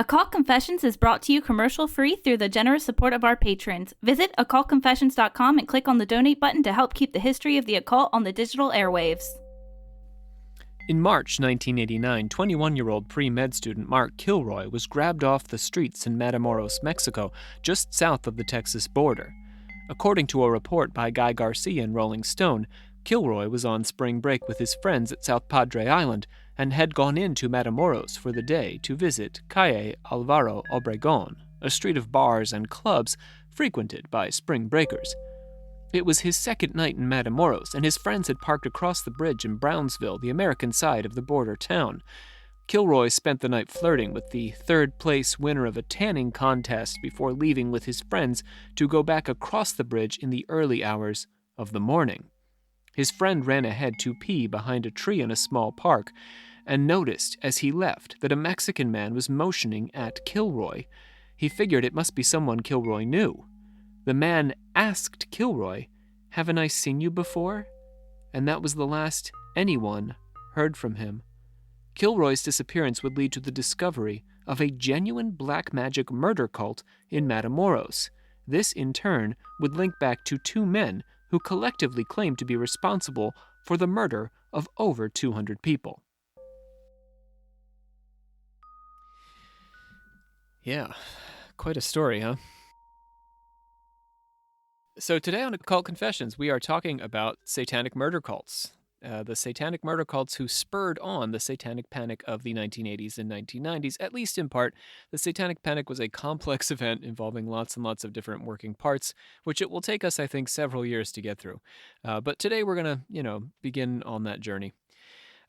Occult Confessions is brought to you commercial-free through the generous support of our patrons. Visit occultconfessions.com and click on the donate button to help keep the history of the occult on the digital airwaves. In March 1989, 21-year-old pre-med student Mark Kilroy was grabbed off the streets in Matamoros, Mexico, just south of the Texas border. According to a report by Guy Garcia in Rolling Stone, Kilroy was on spring break with his friends at South Padre Island and had gone into Matamoros for the day to visit Calle Alvaro Obregón, a street of bars and clubs frequented by spring breakers. It was his second night in Matamoros, and his friends had parked across the bridge in Brownsville, the American side of the border town. Kilroy spent the night flirting with the third-place winner of a tanning contest before leaving with his friends to go back across the bridge in the early hours of the morning. His friend ran ahead to pee behind a tree in a small park and noticed as he left that a Mexican man was motioning at Kilroy. He figured it must be someone Kilroy knew. The man asked Kilroy, "Haven't I seen you before?" And that was the last anyone heard from him. Kilroy's disappearance would lead to the discovery of a genuine black magic murder cult in Matamoros. This, in turn, would link back to two men who collectively claimed to be responsible for the murder of over 200 people. Yeah, quite a story, huh? So today on Occult Confessions, we are talking about satanic murder cults. The satanic murder cults who spurred on the satanic panic of the 1980s and 1990s, at least in part. The satanic panic was a complex event involving lots and lots of different working parts, which it will take us, I think, several years to get through. But today we're going to, begin on that journey.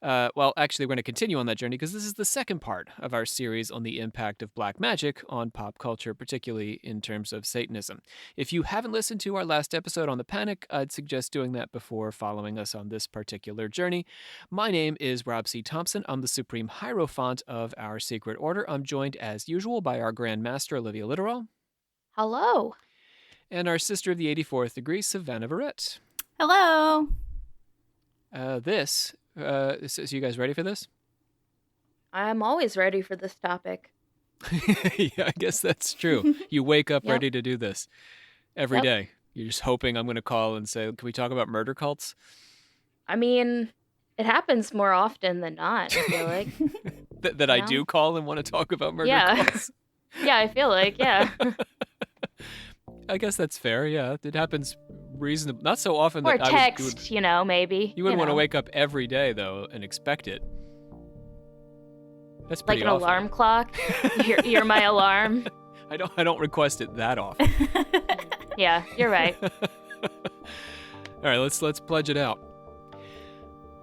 Actually, we're going to continue on that journey because this is the second part of our series on the impact of black magic on pop culture, particularly in terms of Satanism. If you haven't listened to our last episode on the panic, I'd suggest doing that before following us on this particular journey. My name is Rob C. Thompson. I'm the Supreme Hierophant of our Secret Order. I'm joined, as usual, by our Grand Master, Olivia Literal. Hello. And our Sister of the 84th Degree, Savannah Verrett. Hello. So you guys ready for this? I'm always ready for this topic. Yeah, I guess that's true. You wake up Yep. ready to do this every day. You're just hoping I'm going to call and say, can we talk about murder cults? I mean, it happens more often than not, I feel like. that I do call and want to talk about murder cults? Yeah, I feel like, yeah. I guess that's fair, yeah. It happens reasonably. Not so often Or that text, maybe. You wouldn't want to wake up every day, though, and expect it. That's pretty like an often. alarm clock. You're my alarm. I don't request it that often. Yeah, you're right. All right, let's pledge it out.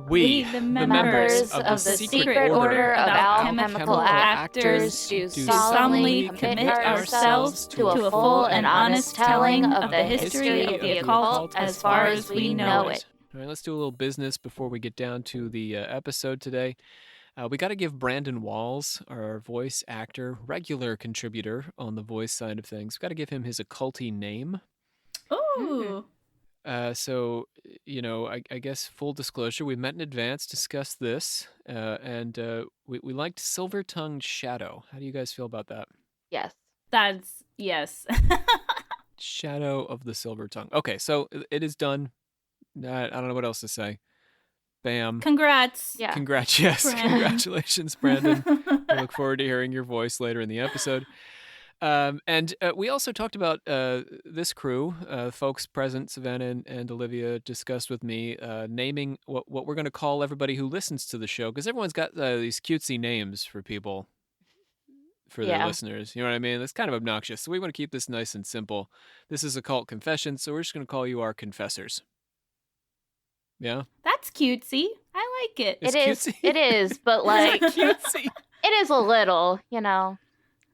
We, the Members of the Secret Order of Alchemical Actors, do solemnly commit ourselves to a full and honest telling of the history of the occult as far as we know it. All right, let's do a little business before we get down to the episode today. We got to give Brandon Walls, our voice actor, regular contributor on the voice side of things, we got to give him his occulty name. Ooh. So, I guess full disclosure, we met in advance, discussed this, and we liked Silver-Tongued Shadow. How do you guys feel about that? Yes. Yes. Shadow of the Silver Tongue. Okay, so it is done. I don't know what else to say. Bam. Congrats. Yeah. Congratulations, Brandon. I look forward to hearing your voice later in the episode. And we also talked about this crew, folks present, Savannah and Olivia discussed with me, naming what we're going to call everybody who listens to the show, because everyone's got these cutesy names for people, for their listeners. You know what I mean? That's kind of obnoxious. So we want to keep this nice and simple. This is Occult Confessions, so we're just going to call you our confessors. Yeah? That's cutesy. I like it. It is, but like, cutesy. it is a little, It's also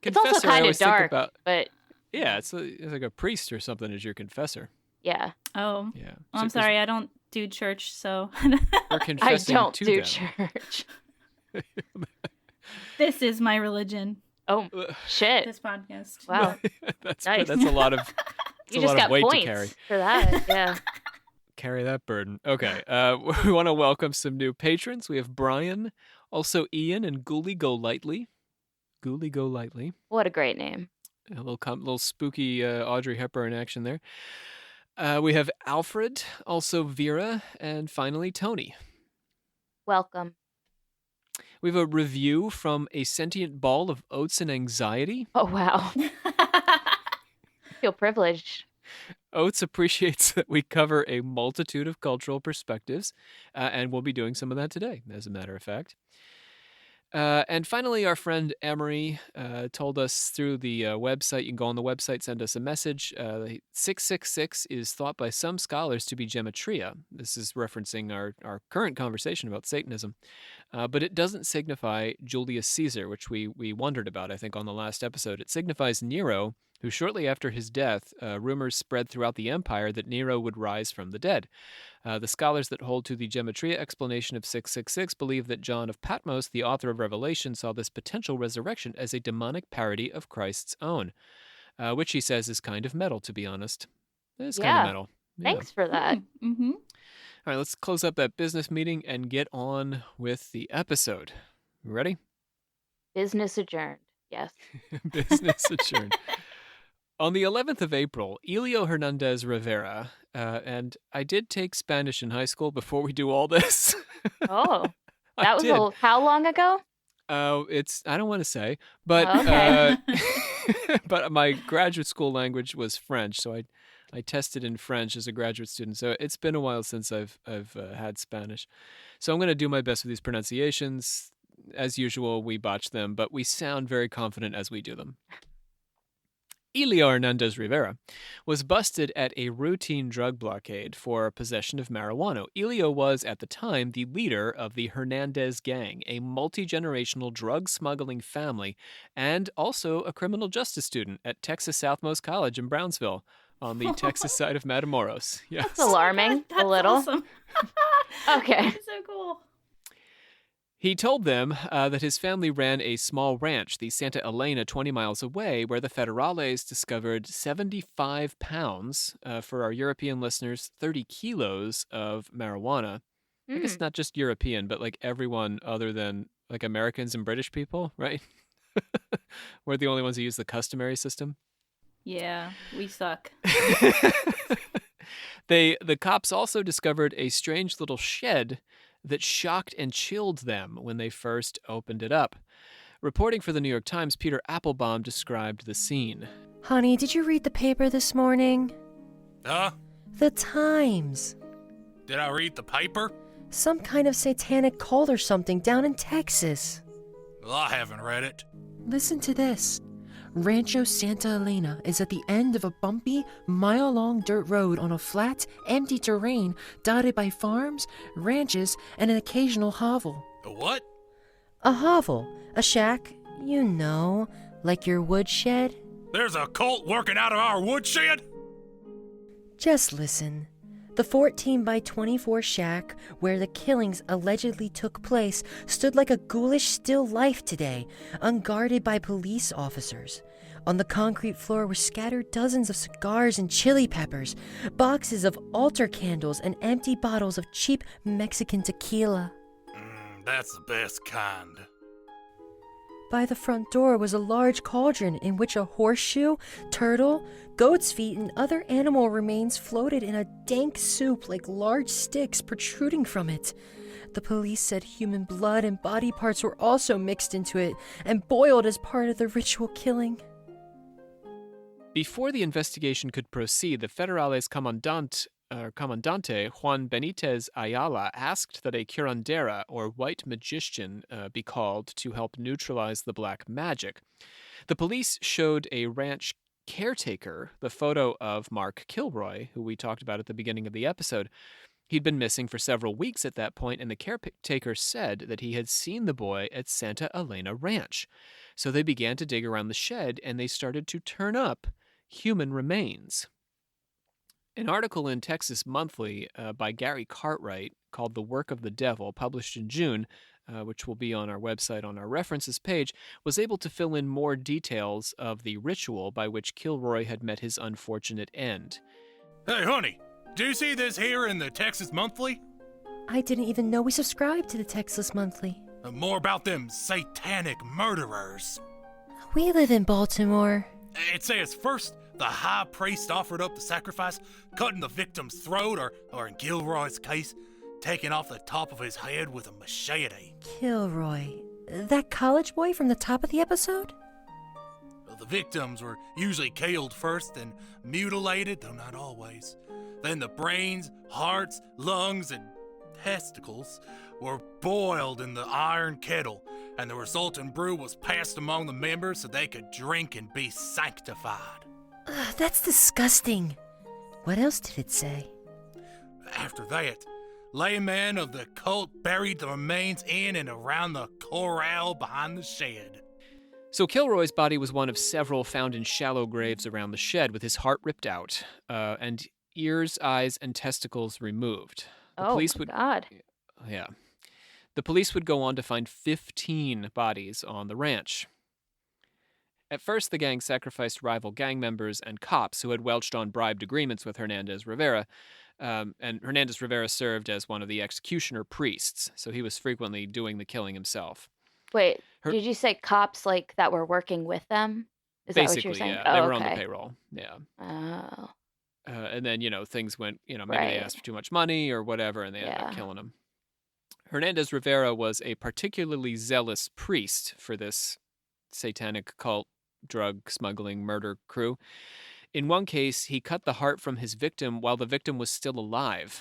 Confessor, I kind of always think dark, about- but Yeah, it's like a priest or something as your confessor. yeah. Oh. Yeah. I'm sorry, I don't do church, so. We're I confessing don't to do them. church. This is my religion. Oh, shit. This podcast. Wow. That's Nice. a lot of You a just lot of got weight to points carry. for that. Yeah. Carry that burden. Okay. We want to welcome some new patrons. We have Brian, also Ian and Ghoulie Go Lightly. Ghoulie Go Lightly. What a great name. A little spooky Audrey Hepburn action there. We have Alfred, also Vera, and finally Tony. Welcome. We have a review from A Sentient Ball of Oats and Anxiety. Oh, wow. I feel privileged. Oats appreciates that we cover a multitude of cultural perspectives, and we'll be doing some of that today, as a matter of fact. And finally, our friend Emery told us through the website. You can go on the website, send us a message. 666 is thought by some scholars to be gematria. This is referencing our current conversation about Satanism. But it doesn't signify Julius Caesar, which we wondered about, I think, on the last episode. It signifies Nero, who shortly after his death, rumors spread throughout the empire that Nero would rise from the dead. The scholars that hold to the gematria explanation of 666 believe that John of Patmos, the author of Revelation, saw this potential resurrection as a demonic parody of Christ's own, which he says is kind of metal, to be honest. It's kind of metal. Yeah. Thanks for that. Mm-hmm. All right, let's close up that business meeting and get on with the episode. Ready? Business adjourned. Yes. Business adjourned. On the 11th of April, Elio Hernandez Rivera, and I did take Spanish in high school before we do all this. Oh, that was how long ago? I don't want to say, but okay. but my graduate school language was French, so I tested in French as a graduate student. So it's been a while since I've had Spanish. So I'm going to do my best with these pronunciations. As usual, we botch them, but we sound very confident as we do them. Elio Hernandez Rivera was busted at a routine drug blockade for possession of marijuana. Elio was, at the time, the leader of the Hernandez Gang, a multi-generational drug smuggling family, and also a criminal justice student at Texas Southmost College in Brownsville, on the Texas side of Matamoros. Yes. That's alarming, That's a little. Awesome. Okay. That's so cool. He told them that his family ran a small ranch, the Santa Elena, 20 miles away, where the Federales discovered 75 pounds, for our European listeners, 30 kilos of marijuana. I guess not just European, but like everyone other than like Americans and British people, right? We're the only ones who use the customary system. Yeah, we suck. The cops also discovered a strange little shed that shocked and chilled them when they first opened it up. Reporting for the New York Times, Peter Applebaum described the scene. Honey, did you read the paper this morning? Huh? The Times. Did I read the paper? Some kind of satanic cult or something down in Texas. Well, I haven't read it. Listen to this. Rancho Santa Elena is at the end of a bumpy, mile-long dirt road on a flat, empty terrain dotted by farms, ranches, and an occasional hovel. A what? A hovel. A shack, you know, like your woodshed. There's a cult working out of our woodshed? Just listen. The 14 by 24 shack where the killings allegedly took place stood like a ghoulish still life today, unguarded by police officers. On the concrete floor were scattered dozens of cigars and chili peppers, boxes of altar candles, and empty bottles of cheap Mexican tequila. That's the best kind. By the front door was a large cauldron in which a horseshoe, turtle, goat's feet, and other animal remains floated in a dank soup like large sticks protruding from it. The police said human blood and body parts were also mixed into it and boiled as part of the ritual killing. Before the investigation could proceed, the Federales Comandante Juan Benitez Ayala asked that a curandera, or white magician, be called to help neutralize the black magic. The police showed a ranch caretaker the photo of Mark Kilroy, who we talked about at the beginning of the episode. He'd been missing for several weeks at that point, and the caretaker said that he had seen the boy at Santa Elena Ranch. So they began to dig around the shed, and they started to turn up human remains. An article in Texas Monthly by Gary Cartwright called The Work of the Devil, published in June, which will be on our website on our references page, was able to fill in more details of the ritual by which Kilroy had met his unfortunate end. Hey, honey, do you see this here in the Texas Monthly? I didn't even know we subscribed to the Texas Monthly. More about them satanic murderers. We live in Baltimore. It says first, the high priest offered up the sacrifice, cutting the victim's throat, or in Gilroy's case, taking off the top of his head with a machete. Kilroy. That college boy from the top of the episode? Well, the victims were usually killed first and mutilated, though not always. Then the brains, hearts, lungs, and testicles were boiled in the iron kettle, and the resulting brew was passed among the members so they could drink and be sanctified. That's disgusting. What else did it say? After that, laymen of the cult buried the remains in and around the corral behind the shed. So Kilroy's body was one of several found in shallow graves around the shed with his heart ripped out and ears, eyes, and testicles removed. God. Yeah. The police would go on to find 15 bodies on the ranch. At first, the gang sacrificed rival gang members and cops who had welched on bribed agreements with Hernandez Rivera, and Hernandez Rivera served as one of the executioner priests, so he was frequently doing the killing himself. Wait, did you say cops like that were working with them? Is that what you're saying? Yeah, they were on the payroll. Yeah. Oh. And then, things went, maybe they Right. asked for too much money or whatever, and they ended up killing him. Hernandez Rivera was a particularly zealous priest for this satanic cult, drug smuggling, murder crew. In one case, he cut the heart from his victim while the victim was still alive.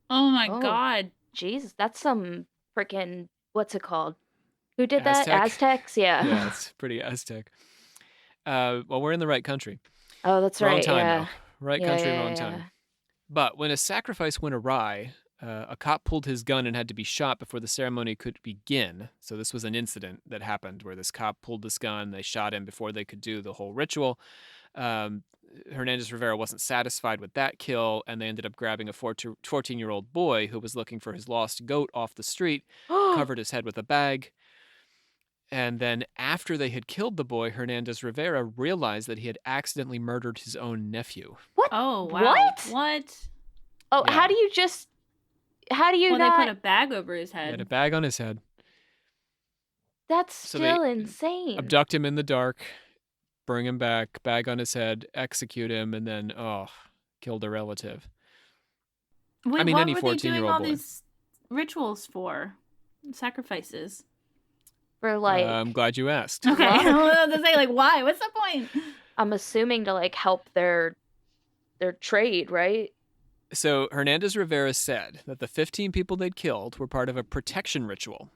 Oh my God. Jesus, that's some freaking, what's it called? Who did Aztec? that? Aztecs? Yeah. Yeah, it's pretty Aztec. Well, we're in the right country. Oh, that's Wrong right. time, Yeah. though. Right Yeah, country, yeah, wrong yeah. time. But when a sacrifice went awry, a cop pulled his gun and had to be shot before the ceremony could begin. So this was an incident that happened where this cop pulled this gun, they shot him before they could do the whole ritual. Hernandez Rivera wasn't satisfied with that kill, and they ended up grabbing a 14-year-old boy who was looking for his lost goat off the street, covered his head with a bag. And then after they had killed the boy, Hernandez Rivera realized that he had accidentally murdered his own nephew. What? Oh, wow. What? Oh, Yeah. how do you Well, not? they put a bag over his He had a head. bag on his head. That's So still they insane. Abduct him in the dark, bring him back, bag on his head, execute him, and then, killed a relative. Wait, I mean, what any were they doing 14-year-old all boy. these rituals for? Sacrifices. For like, I'm glad you asked. Okay. I was about to say, why? What's the point? I'm assuming to help their trade, right? So Hernandez Rivera said that the 15 people they'd killed were part of a protection ritual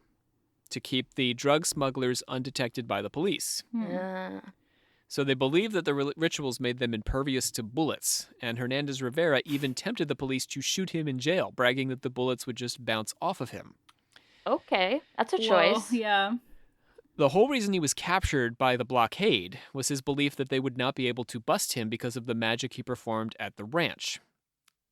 to keep the drug smugglers undetected by the police. So they believed that the rituals made them impervious to bullets, and Hernandez Rivera even tempted the police to shoot him in jail, bragging that the bullets would just bounce off of him. Okay, that's a Whoa, choice. yeah. The whole reason he was captured by the blockade was his belief that they would not be able to bust him because of the magic he performed at the ranch.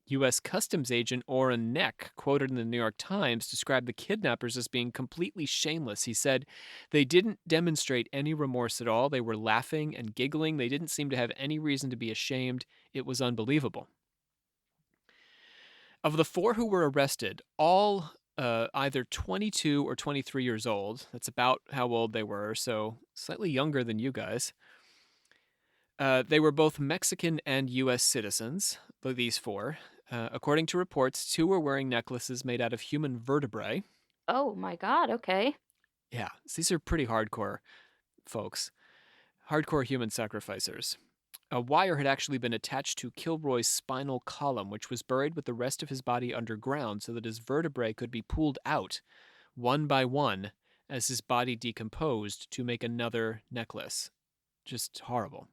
U.S. Customs Agent Orrin Neck, quoted in the New York Times, described the kidnappers as being completely shameless. He said, "They didn't demonstrate any remorse at all. They were laughing and giggling. They didn't seem to have any reason to be ashamed. It was unbelievable." Of the 4 who were arrested, all either 22 or 23 years old. That's about how old they were, so slightly younger than you guys. They were both Mexican and U.S. citizens, these 4. According to reports, 2 were wearing necklaces made out of human vertebrae. Oh my God. Okay. Yeah, so these are pretty hardcore folks. Hardcore human sacrificers. A wire had actually been attached to Kilroy's spinal column, which was buried with the rest of his body underground so that his vertebrae could be pulled out, one by one, as his body decomposed to make another necklace. Just horrible.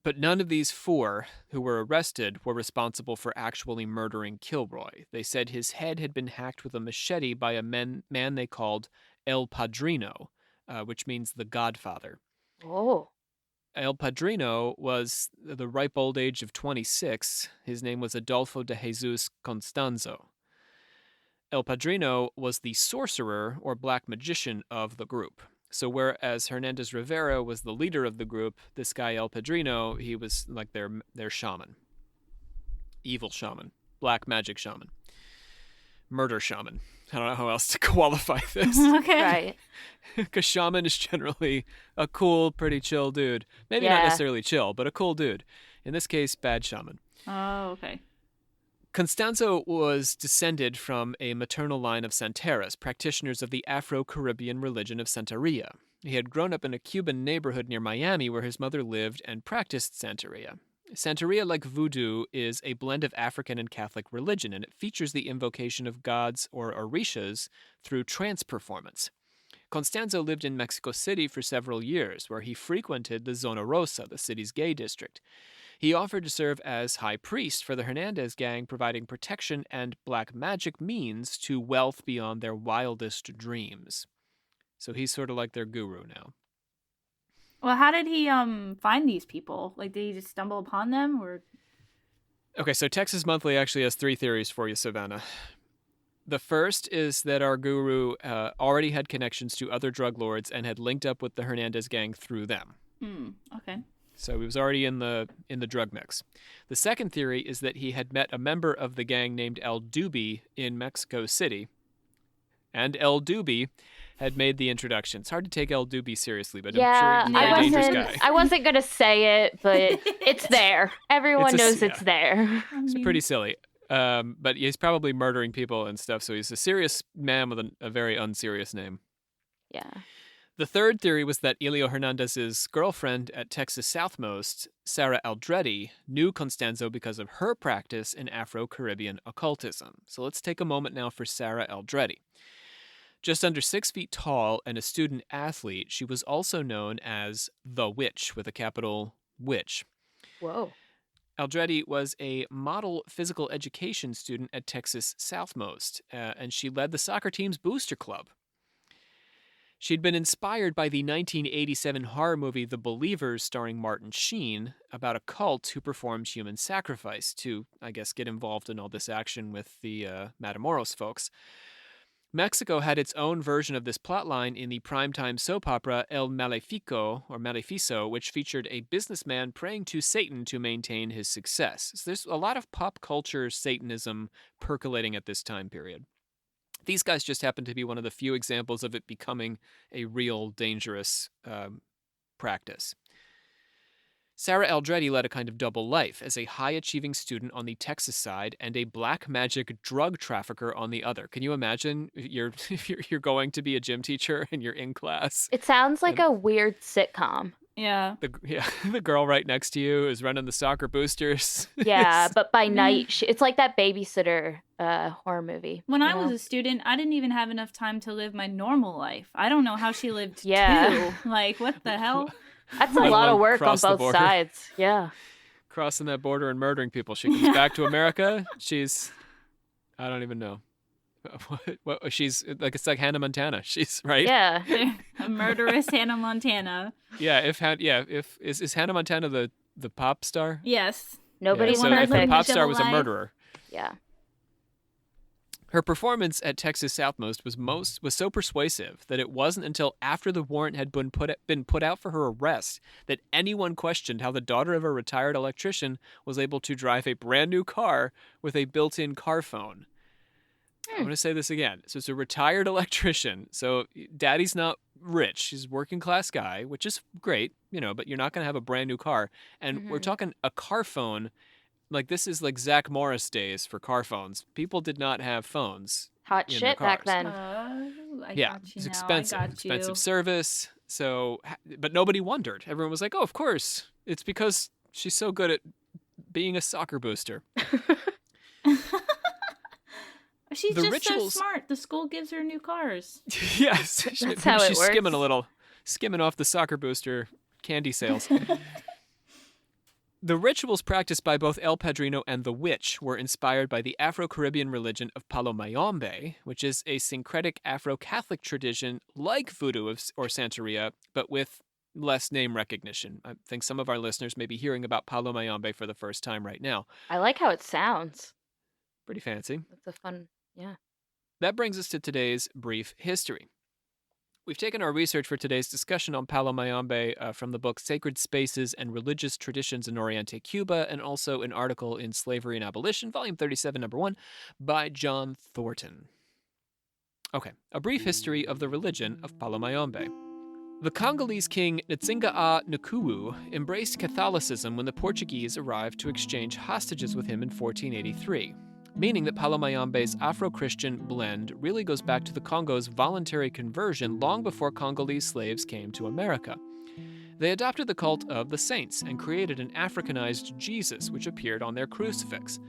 But none of these 4 who were arrested were responsible for actually murdering Kilroy. They said his head had been hacked with a machete by a man they called El Padrino, which means the Godfather. Oh. El Padrino was the ripe old age of 26. His name was Adolfo de Jesus Constanzo. El Padrino was the sorcerer or black magician of the group. So whereas Hernandez Rivera was the leader of the group, this guy El Padrino, he was like their shaman. Evil shaman. Black magic shaman. murder shaman. I don't know how else to qualify this. Okay. Right. Because shaman is generally a cool, pretty chill dude. Maybe not Yeah. necessarily chill, but a cool dude. In this case, bad shaman. Oh, okay. Constanzo was descended from a maternal line of Santeras, practitioners of the Afro-Caribbean religion of Santeria. He had grown up in a Cuban neighborhood near Miami where his mother lived and practiced Santeria. Santeria, like voodoo, is a blend of African and Catholic religion, and it features the invocation of gods or orishas through trance performance. Constanzo lived in Mexico City for several years, where he frequented the Zona Rosa, the city's gay district. He offered to serve as high priest for the Hernandez gang, providing protection and black magic means to wealth beyond their wildest dreams. So he's sort of like their guru now. Well, how did he find these people? Like, did he just stumble upon them, or? Okay, so Texas Monthly actually has 3 theories for you, Savannah. The first is that our guru already had connections to other drug lords and had linked up with the Hernandez gang through them. Okay. So he was already in the drug mix. The second theory is that he had met a member of the gang named El Doobie in Mexico City, and El Doobie had made the introduction. It's hard to take El Doobie seriously, but I'm sure he's a very dangerous guy. I wasn't going to say it, but it's there. Everyone knows it's there. It's pretty silly. But he's probably murdering people and stuff, so he's a serious man with a very unserious name. Yeah. The third theory was that Elio Hernandez's girlfriend at Texas Southmost, Sarah Aldretti, knew Constanzo because of her practice in Afro-Caribbean occultism. So let's take a moment now for Sarah Aldretti. Just under 6 feet tall and a student athlete, she was also known as the Witch, with a capital Witch. Whoa. Aldretti was a model physical education student at Texas Southmost, and she led the soccer team's booster club. She'd been inspired by the 1987 horror movie The Believers, starring Martin Sheen, about a cult who performed human sacrifice to, I guess, get involved in all this action with the Matamoros folks. Mexico had its own version of this plotline in the primetime soap opera El Malefico, or Maleficio, which featured a businessman praying to Satan to maintain his success. So there's a lot of pop culture Satanism percolating at this time period. These guys just happen to be one of the few examples of it becoming a real dangerous practice. Sarah Aldretti led a kind of double life as a high-achieving student on the Texas side and a black magic drug trafficker on the other. Can you imagine if you're going to be a gym teacher and you're in class? It sounds like a weird sitcom. Yeah. The girl right next to you is running the soccer boosters. Yeah, but by night, it's like that babysitter horror movie. When I was a student, I didn't even have enough time to live my normal life. I don't know how she lived Yeah. 2. Like, what the hell? That's a lot of work on both border. sides. Yeah. Crossing that border and murdering people. She comes back to America. She's, I don't even know. What she's like, it's like Hannah Montana. She's right. Yeah. A murderous Hannah Montana. Yeah. If is Hannah Montana the pop star? Yes. Nobody's so perfect. if the pop star was a Life. murderer. Yeah. Her performance at Texas Southmost was so persuasive that it wasn't until after the warrant had been put out for her arrest that anyone questioned how the daughter of a retired electrician was able to drive a brand new car with a built-in car phone. I'm going to say this again. So it's a retired electrician. So daddy's not rich. He's a working class guy, which is great, but you're not going to have a brand new car. And we're talking a car phone. Like, this is like Zach Morris days for car phones. People did not have phones. Hot in shit their back cars. then. It's expensive. Expensive service. So, but nobody wondered. Everyone was like, oh, of course. It's because she's so good at being a soccer booster. She's The just rituals- so smart. The school gives her new cars. Yes. That's how it she's works. skimming off the soccer booster candy sales. The rituals practiced by both El Padrino and the Witch were inspired by the Afro-Caribbean religion of Palo Mayombe, which is a syncretic Afro-Catholic tradition like voodoo or Santeria, but with less name recognition. I think some of our listeners may be hearing about Palo Mayombe for the first time right now. I like how it sounds. Pretty fancy. That's a fun, yeah. That brings us to today's brief history. We've taken our research for today's discussion on Palo Mayombe from the book Sacred Spaces and Religious Traditions in Oriente, Cuba, and also an article in Slavery and Abolition, Volume 37, Number 1, by John Thornton. Okay, a brief history of the religion of Palo Mayombe. The Congolese king Ntsinga Nkuwu embraced Catholicism when the Portuguese arrived to exchange hostages with him in 1483, meaning that Palo Mayombe's Afro-Christian blend really goes back to the Congo's voluntary conversion long before Congolese slaves came to America. They adopted the cult of the saints and created an Africanized Jesus, which appeared on their crucifix.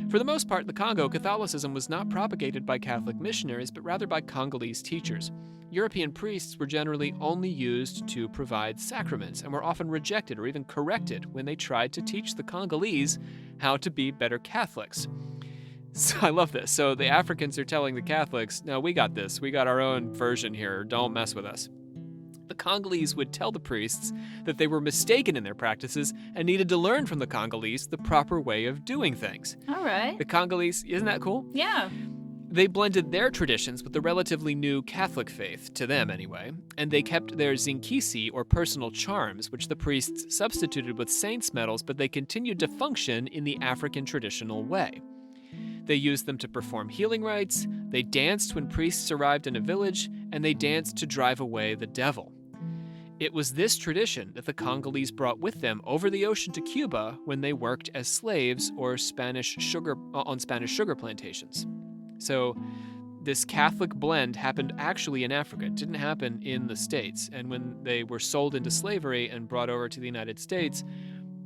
For the most part, the Congo, Catholicism was not propagated by Catholic missionaries, but rather by Congolese teachers. European priests were generally only used to provide sacraments and were often rejected or even corrected when they tried to teach the Congolese how to be better Catholics. So I love this. So the Africans are telling the Catholics, no, we got this. We got our own version here. Don't mess with us. The Congolese would tell the priests that they were mistaken in their practices and needed to learn from the Congolese the proper way of doing things. All right. The Congolese, isn't that cool? Yeah. They blended their traditions with the relatively new Catholic faith, to them anyway, and they kept their zinkisi, or personal charms, which the priests substituted with saints' medals, but they continued to function in the African traditional way. They used them to perform healing rites, they danced when priests arrived in a village, and they danced to drive away the devil. It was this tradition that the Congolese brought with them over the ocean to Cuba when they worked as slaves or on Spanish sugar plantations. So this Catholic blend happened actually in Africa. It didn't happen in the States. And when they were sold into slavery and brought over to the United States,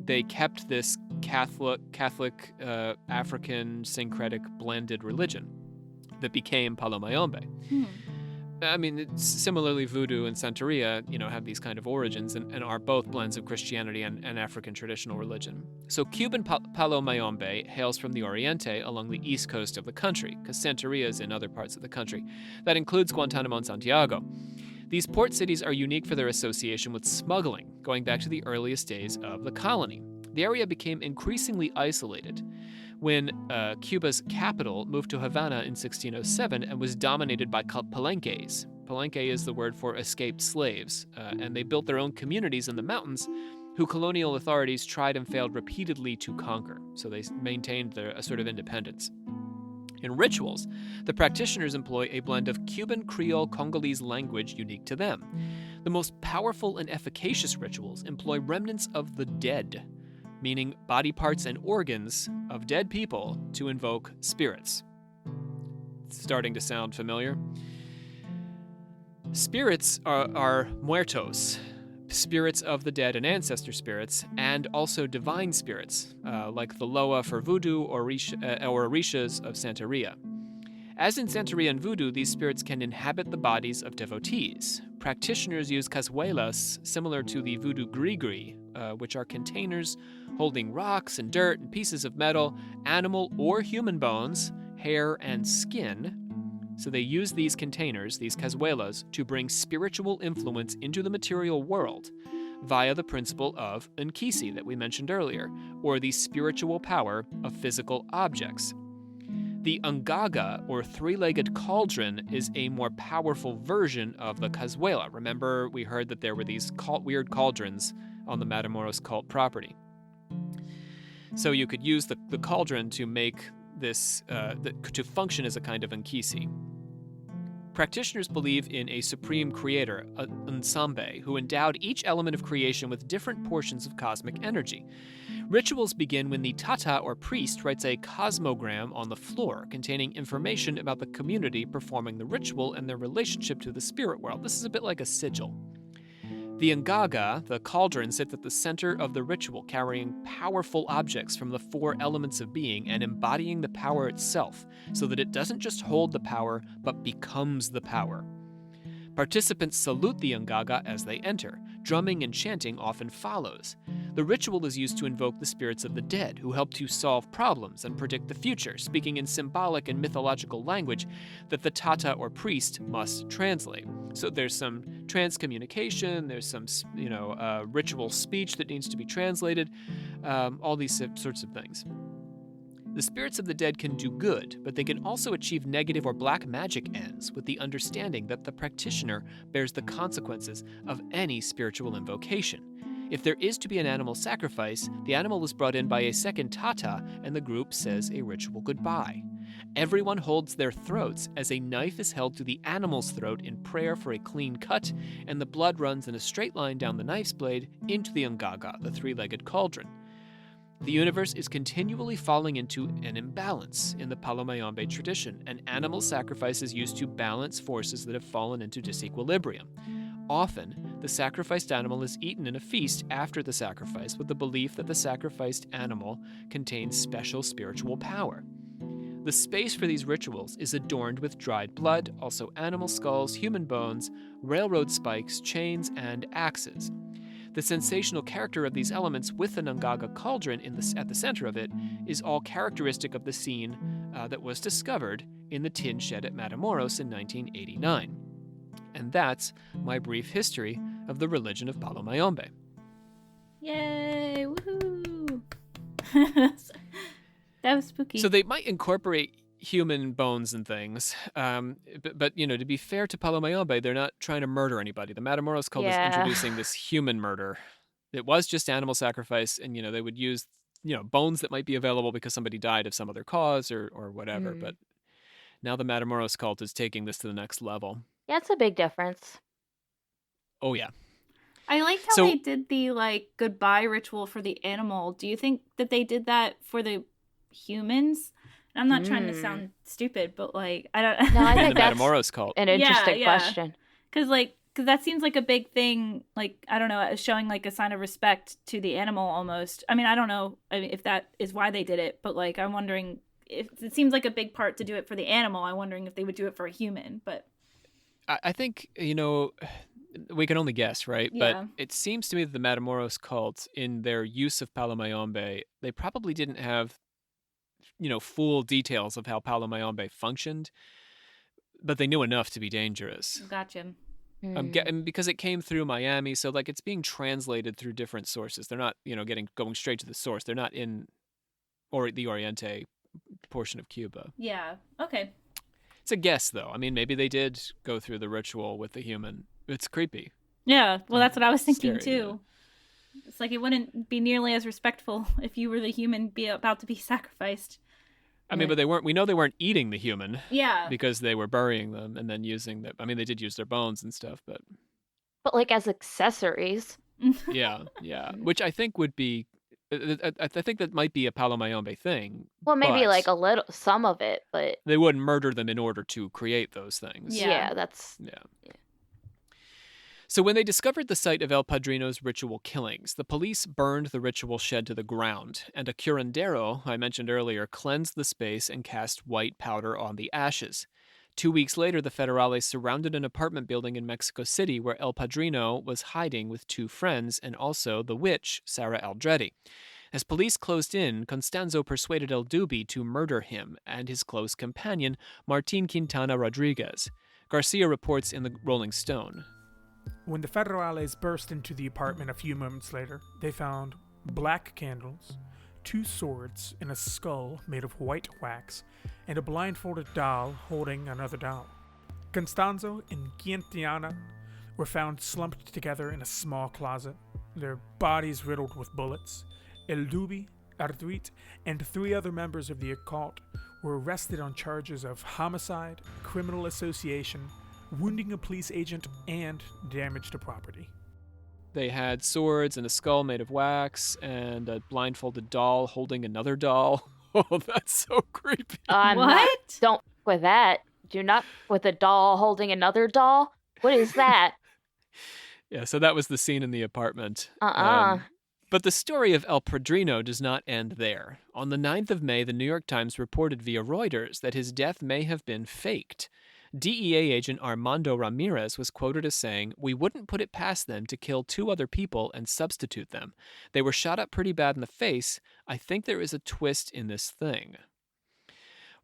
they kept this Catholic African syncretic blended religion that became Palo Mayombe. I mean, it's similarly, Voodoo and Santeria, have these kind of origins and are both blends of Christianity and African traditional religion. So Cuban Palo Mayombe hails from the Oriente along the east coast of the country, because Santeria is in other parts of the country. That includes Guantanamo and Santiago. These port cities are unique for their association with smuggling, going back to the earliest days of the colony. The area became increasingly isolated when Cuba's capital moved to Havana in 1607 and was dominated by Palenques. Palenque is the word for escaped slaves, and they built their own communities in the mountains who colonial authorities tried and failed repeatedly to conquer, so they maintained a sort of independence. In rituals, the practitioners employ a blend of Cuban Creole Congolese language unique to them. The most powerful and efficacious rituals employ remnants of the dead, meaning body parts and organs of dead people, to invoke spirits. It's starting to sound familiar. Spirits are muertos, spirits of the dead and ancestor spirits, and also divine spirits, like the Loa for Voodoo or Orishas of Santeria. As in Santeria and Voodoo, these spirits can inhabit the bodies of devotees. Practitioners use cazuelas similar to the Voodoo grigri, which are containers holding rocks and dirt and pieces of metal, animal or human bones, hair, and skin. So they use these containers, these cazuelas, to bring spiritual influence into the material world via the principle of nkisi that we mentioned earlier, or the spiritual power of physical objects. The ngaga, or three-legged cauldron, is a more powerful version of the cazuela. Remember, we heard that there were these weird cauldrons on the Matamoros Cult property. So you could use the cauldron to make this, to function as a kind of nkisi. Practitioners believe in a supreme creator, Nsambe, who endowed each element of creation with different portions of cosmic energy. Rituals begin when the tata, or priest, writes a cosmogram on the floor containing information about the community performing the ritual and their relationship to the spirit world. This is a bit like a sigil. The ngaga, the cauldron, sits at the center of the ritual, carrying powerful objects from the four elements of being and embodying the power itself, so that it doesn't just hold the power, but becomes the power. Participants salute the ngaga as they enter. Drumming and chanting often follows. The ritual is used to invoke the spirits of the dead, who help to solve problems and predict the future, speaking in symbolic and mythological language that the tata, or priest, must translate. So there's some transcommunication, there's some, ritual speech that needs to be translated, all these sorts of things. The spirits of the dead can do good, but they can also achieve negative or black magic ends with the understanding that the practitioner bears the consequences of any spiritual invocation. If there is to be an animal sacrifice, the animal is brought in by a second tata and the group says a ritual goodbye. Everyone holds their throats as a knife is held to the animal's throat in prayer for a clean cut, and the blood runs in a straight line down the knife's blade into the ngaga, the three-legged cauldron. The universe is continually falling into an imbalance in the Palo Mayombe tradition, and animal sacrifice is used to balance forces that have fallen into disequilibrium. Often, the sacrificed animal is eaten in a feast after the sacrifice with the belief that the sacrificed animal contains special spiritual power. The space for these rituals is adorned with dried blood, also animal skulls, human bones, railroad spikes, chains, and axes. The sensational character of these elements with the Nangaga cauldron at the center of it is all characteristic of the scene that was discovered in the tin shed at Matamoros in 1989. And that's my brief history of the religion of Palo Mayombe. Yay! Woohoo! That was spooky. So they might incorporate human bones and things, but to be fair to Palo Mayombe, they're not trying to murder anybody. The Matamoros Cult is introducing this human murder. It was just animal sacrifice, and they would use bones that might be available because somebody died of some other cause or whatever. But now the Matamoros Cult is taking this to the next level. Yeah, it's a big difference. Oh yeah. I liked how they did the goodbye ritual for the animal. Do you think that they did that for the humans? I'm not trying to sound stupid, but I don't. No, I think the that's Matamoros Cult. an interesting question. Because that seems like a big thing. I don't know, showing a sign of respect to the animal almost. I mean, I don't know if that is why they did it, but I'm wondering if it seems like a big part to do it for the animal. I'm wondering if they would do it for a human. But I think we can only guess, right? Yeah. But it seems to me that the Matamoros Cult, in their use of Palo Mayombe, they probably didn't have full details of how Palo Mayombe functioned, but they knew enough to be dangerous. Gotcha. Because it came through Miami, so it's being translated through different sources. They're not, going straight to the source. They're not in the Oriente portion of Cuba. Yeah. Okay. It's a guess, though. I mean, maybe they did go through the ritual with the human. It's creepy. Yeah. Well, that's what I was thinking Scary, too. It's it wouldn't be nearly as respectful if you were the human about to be sacrificed. I mean, but they weren't. We know they weren't eating the human. Yeah. Because they were burying them and then using them. I mean, they did use their bones and stuff, but as accessories. yeah. Which I think would be. I think that might be a Palo Mayombe thing. Well, maybe a little, some of it, but they wouldn't murder them in order to create those things. Yeah, that's. Yeah. So when they discovered the site of El Padrino's ritual killings, the police burned the ritual shed to the ground, and a curandero, I mentioned earlier, cleansed the space and cast white powder on the ashes. 2 weeks later, the Federales surrounded an apartment building in Mexico City where El Padrino was hiding with 2 friends and also the witch, Sarah Aldrete. As police closed in, Constanzo persuaded El Dubi to murder him and his close companion, Martin Quintana Rodriguez. Garcia reports in the Rolling Stone. When the Federales burst into the apartment a few moments later, they found black candles, 2 swords, and a skull made of white wax, and a blindfolded doll holding another doll. Constanzo and Quintana were found slumped together in a small closet, their bodies riddled with bullets. El Dubi, Arduit, and 3 other members of the occult were arrested on charges of homicide, criminal association, wounding a police agent, and damage to property. They had swords and a skull made of wax and a blindfolded doll holding another doll. Oh, that's so creepy. What? Don't with that. Do not with a doll holding another doll. What is that? Yeah, so that was the scene in the apartment. But the story of El Padrino does not end there. On the 9th of May, the New York Times reported via Reuters that his death may have been faked. DEA agent Armando Ramirez was quoted as saying, "We wouldn't put it past them to kill 2 other people and substitute them. They were shot up pretty bad in the face. I think there is a twist in this thing."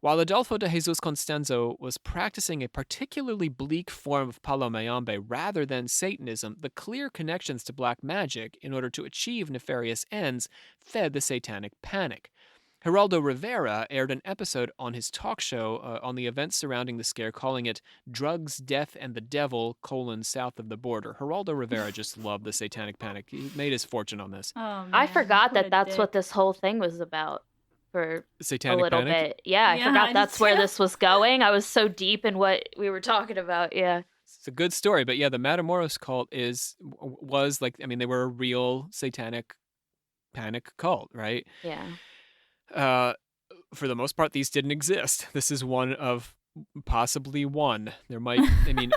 While Adolfo de Jesus Constanzo was practicing a particularly bleak form of Palo Mayombe rather than Satanism, the clear connections to black magic in order to achieve nefarious ends fed the satanic panic. Geraldo Rivera aired an episode on his talk show on the events surrounding the scare, calling it Drugs, Death, and the Devil, South of the Border. Geraldo Rivera just loved the Satanic Panic. He made his fortune on this. Oh, man. I forgot What a that's dick. what this whole thing was about for Satanic a little Panic? bit. Yeah, I Yeah, forgot I that's did where too. this was going. I was so deep in what we were talking about. Yeah. It's a good story, but yeah, the Matamoros Cult was like, I mean, they were a real Satanic Panic cult, right? Yeah. For the most part, these didn't exist. This is one of possibly one. There might, I mean,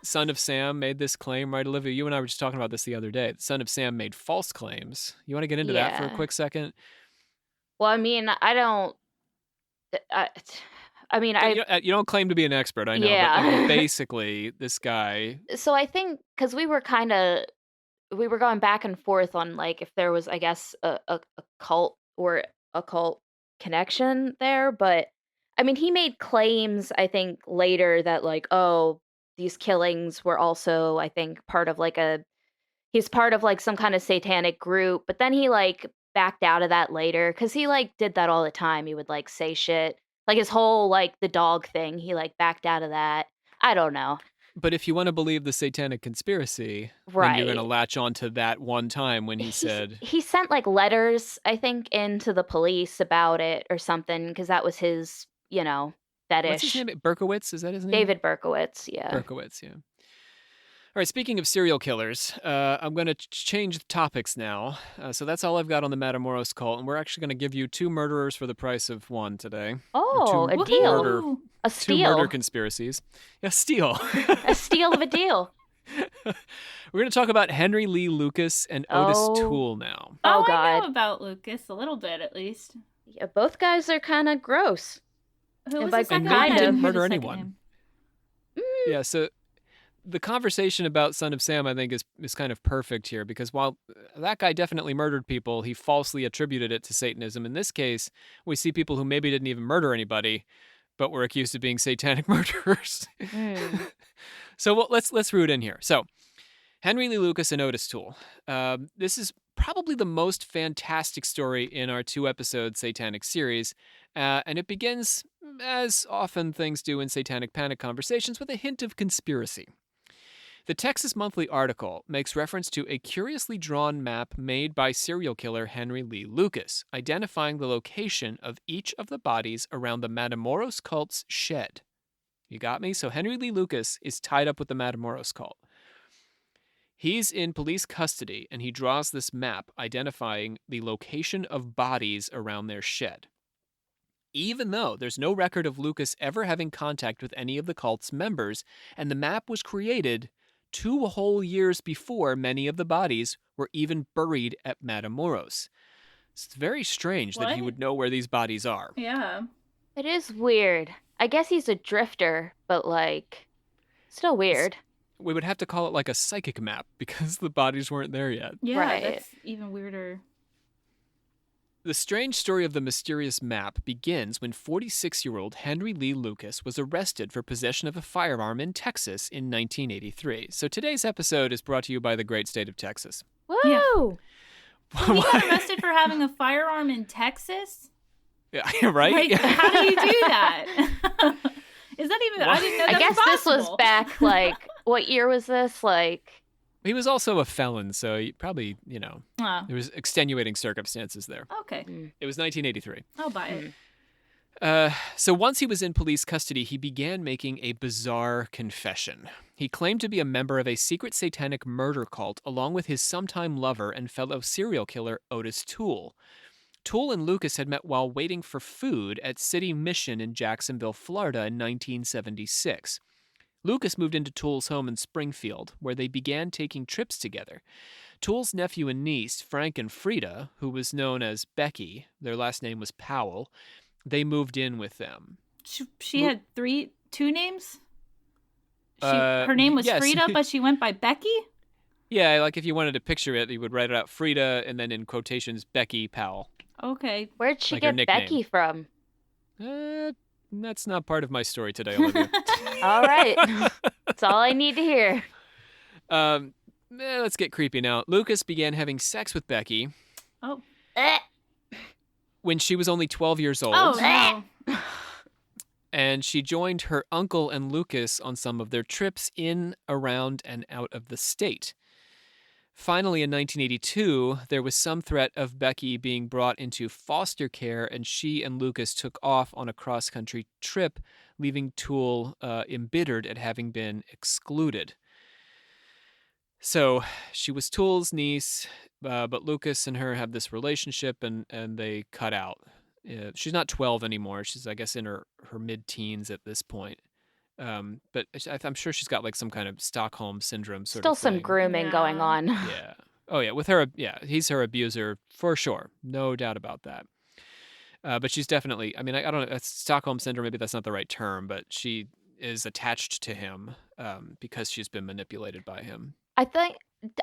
Son of Sam made this claim, right, Olivia? You and I were just talking about this the other day. Son of Sam made false claims. You want to get into that for a Yeah. quick second? Well, I mean, I don't. I mean, You don't claim to be an expert, I know, Yeah. but like, basically, this guy. So I think because we were going back and forth on like if there was, I guess, a cult or occult connection there, but I mean, he made claims, I think, later that like, oh, these killings were also, I think, he's part of like some kind of satanic group, but then he like backed out of that later because he like did that all the time. He would like say shit like his whole like the dog thing. He like backed out of that. I don't know. But if you want to believe the Satanic conspiracy, then Right. you're going to latch on to that one time when he said. He sent like letters, I think, into the police about it or something because that was his, fetish. What's his name? Berkowitz? Is that his name? David Berkowitz, yeah. Berkowitz, yeah. All right, speaking of serial killers, I'm going to change the topics now. So that's all I've got on the Matamoros Cult, and we're actually going to give you 2 murderers for the price of 1 today. Oh, Or 2 a deal. Murder, A 2 steal. murder conspiracies. Yeah, steal. A steal of a deal. We're going to talk about Henry Lee Lucas and Otis Oh. Toole now. Oh, I God. know about Lucas a little bit, at least. Yeah, both guys are kind of gross. Who And was by the second kind one? I of- didn't hear murder the second anyone. name. Yeah, so the conversation about Son of Sam, I think, is kind of perfect here because while that guy definitely murdered people, he falsely attributed it to Satanism. In this case, we see people who maybe didn't even murder anybody, but were accused of being satanic murderers. So let's root in here. So Henry Lee Lucas and Otis Toole. This is probably the most fantastic story in our 2-episode Satanic series, and it begins, as often things do in Satanic Panic conversations, with a hint of conspiracy. The Texas Monthly article makes reference to a curiously drawn map made by serial killer Henry Lee Lucas, identifying the location of each of the bodies around the Matamoros Cult's shed. You got me? So Henry Lee Lucas is tied up with the Matamoros Cult. He's in police custody, and he draws this map identifying the location of bodies around their shed. Even though there's no record of Lucas ever having contact with any of the cult's members, and the map was created 2 whole years before many of the bodies were even buried at Matamoros. It's very strange that he What? would know where these bodies are. Yeah. It is weird. I guess he's a drifter, but like, still weird. We would have to call it like a psychic map because the bodies weren't there yet. Yeah, Right. that's even weirder. The strange story of the mysterious map begins when 46-year-old Henry Lee Lucas was arrested for possession of a firearm in Texas in 1983. So today's episode is brought to you by the great state of Texas. Woo! Yeah. He got arrested for having a firearm in Texas? Yeah, right? Like, how do you do that? Is that even... I didn't know that I guess was this was possible. back, like, what year was this? Like, He was also a felon, so he probably, Oh, there was extenuating circumstances there. okay. It was 1983. I'll buy it. So once he was in police custody, he began making a bizarre confession. He claimed to be a member of a secret satanic murder cult along with his sometime lover and fellow serial killer Otis Toole. Toole and Lucas had met while waiting for food at City Mission in Jacksonville, Florida in 1976. Lucas moved into Toole's home in Springfield, where they began taking trips together. Toole's nephew and niece, Frank and Frida, who was known as Becky, their last name was Powell, they moved in with them. She had two names? Uh, Her name was yes. Frida, but she went by Becky? Yeah, like if you wanted to picture it, you would write it out Frida and then in quotations, Becky Powell. Okay. where'd she Like her get nickname. Becky from? That's not part of my story today, Olivia. All right. That's all I need to hear. Let's get creepy now. Lucas began having sex with Becky. Oh. Eh. when she was only 12 years old. Oh, no. And she joined her uncle and Lucas on some of their trips in, around, and out of the state. Finally, in 1982, there was some threat of Becky being brought into foster care, and she and Lucas took off on a cross-country trip, leaving Toole embittered at having been excluded. So she was Toole's niece, but Lucas and her have this relationship, and they cut out. She's not 12 anymore. She's, I guess, in her mid-teens at this point. But I'm sure she's got like some kind of Stockholm syndrome sort Still of thing. some grooming going on. Yeah. Oh, yeah. With her, yeah, he's her abuser for sure. No doubt about that. But she's definitely, I mean, I don't know, Stockholm syndrome, maybe that's not the right term, but she is attached to him because she's been manipulated by him. I thought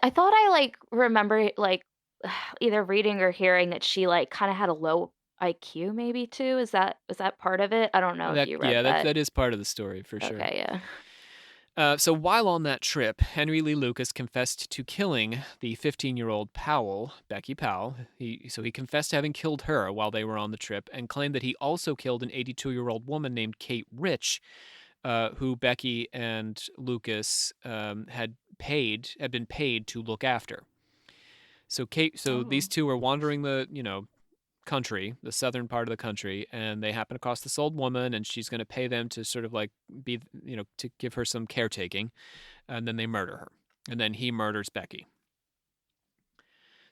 I like remember like either reading or hearing that she like kind of had a low IQ maybe too. Was that part of it? I don't know if you read that. That is part of the story for sure. Okay, yeah. So while on that trip, Henry Lee Lucas confessed to killing the 15-year-old Powell, Becky Powell. He confessed to having killed her while they were on the trip and claimed that he also killed an 82-year-old woman named Kate Rich, who Becky and Lucas had been paid to look after. So these two were wandering the, country, the southern part of the country, and they happen across this old woman, and she's going to pay them to sort of like be, to give her some caretaking, and then they murder her, and then he murders Becky.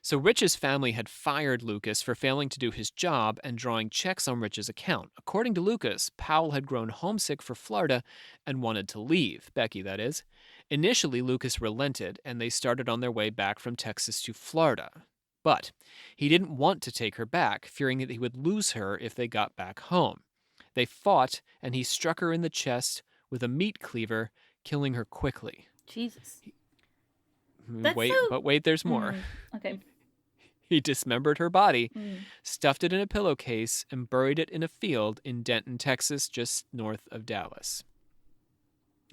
So Rich's family had fired Lucas for failing to do his job and drawing checks on Rich's account. According to Lucas, Powell had grown homesick for Florida and wanted to leave, Becky that is. Initially, Lucas relented, and they started on their way back from Texas to Florida. But he didn't want to take her back, fearing that he would lose her if they got back home. They fought, and he struck her in the chest with a meat cleaver, killing her quickly. Jesus. Wait, there's more. Okay. He dismembered her body, stuffed it in a pillowcase, and buried it in a field in Denton, Texas, just north of Dallas.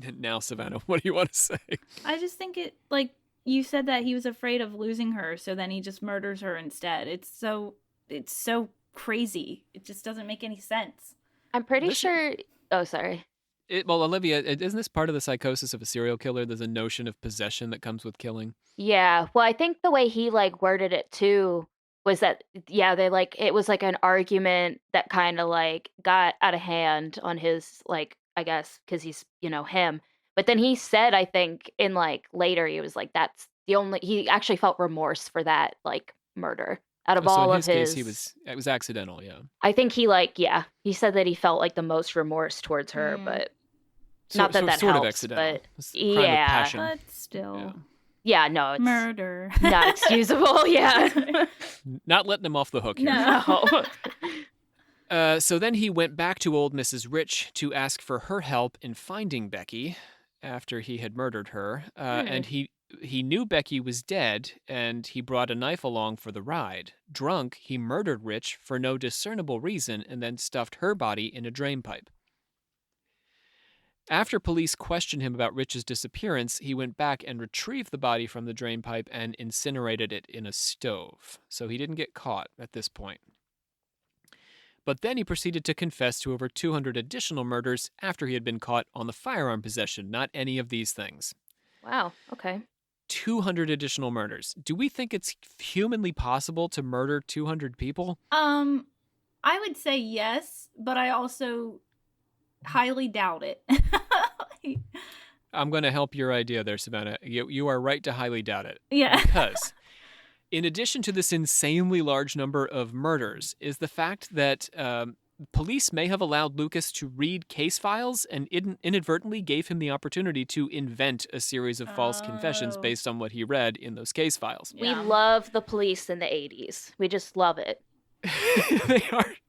And now, Savannah, what do you want to say? I just think it, like, you said that he was afraid of losing her, so then he just murders her instead. It's so crazy. It just doesn't make any sense. I'm pretty sure... Oh, sorry. Olivia, isn't this part of the psychosis of a serial killer? There's a notion of possession that comes with killing. Yeah. Well, I think the way he like worded it too was that, yeah, they like, it was like an argument that kind of like got out of hand on his, like, I guess, because he's, him. But then he said, I think in like later, he was like, that's the only, he actually felt remorse for that like murder out of all of his. Case, it was accidental. Yeah. I think he he said that he felt like the most remorse towards her, but not that helps. Sort of accidental. But yeah, but still. Yeah, no, it's murder. Not excusable. Yeah. Not letting him off the hook here. No. So then he went back to old Mrs. Rich to ask for her help in finding Becky after he had murdered her. And he knew Becky was dead, and he brought a knife along for the ride. Drunk, he murdered Rich for no discernible reason and then stuffed her body in a drain pipe. After police questioned him about Rich's disappearance, he went back and retrieved the body from the drain pipe and incinerated it in a stove. So he didn't get caught at this point. But then he proceeded to confess to over 200 additional murders after he had been caught on the firearm possession, not any of these things. Wow, okay. 200 additional murders. Do we think it's humanly possible to murder 200 people? I would say yes, but I also highly doubt it. I'm going to help your idea there, Savannah. You are right to highly doubt it. Yeah. Because in addition to this insanely large number of murders is the fact that police may have allowed Lucas to read case files and inadvertently gave him the opportunity to invent a series of false confessions based on what he read in those case files. We love the police in the 80s. We just love it.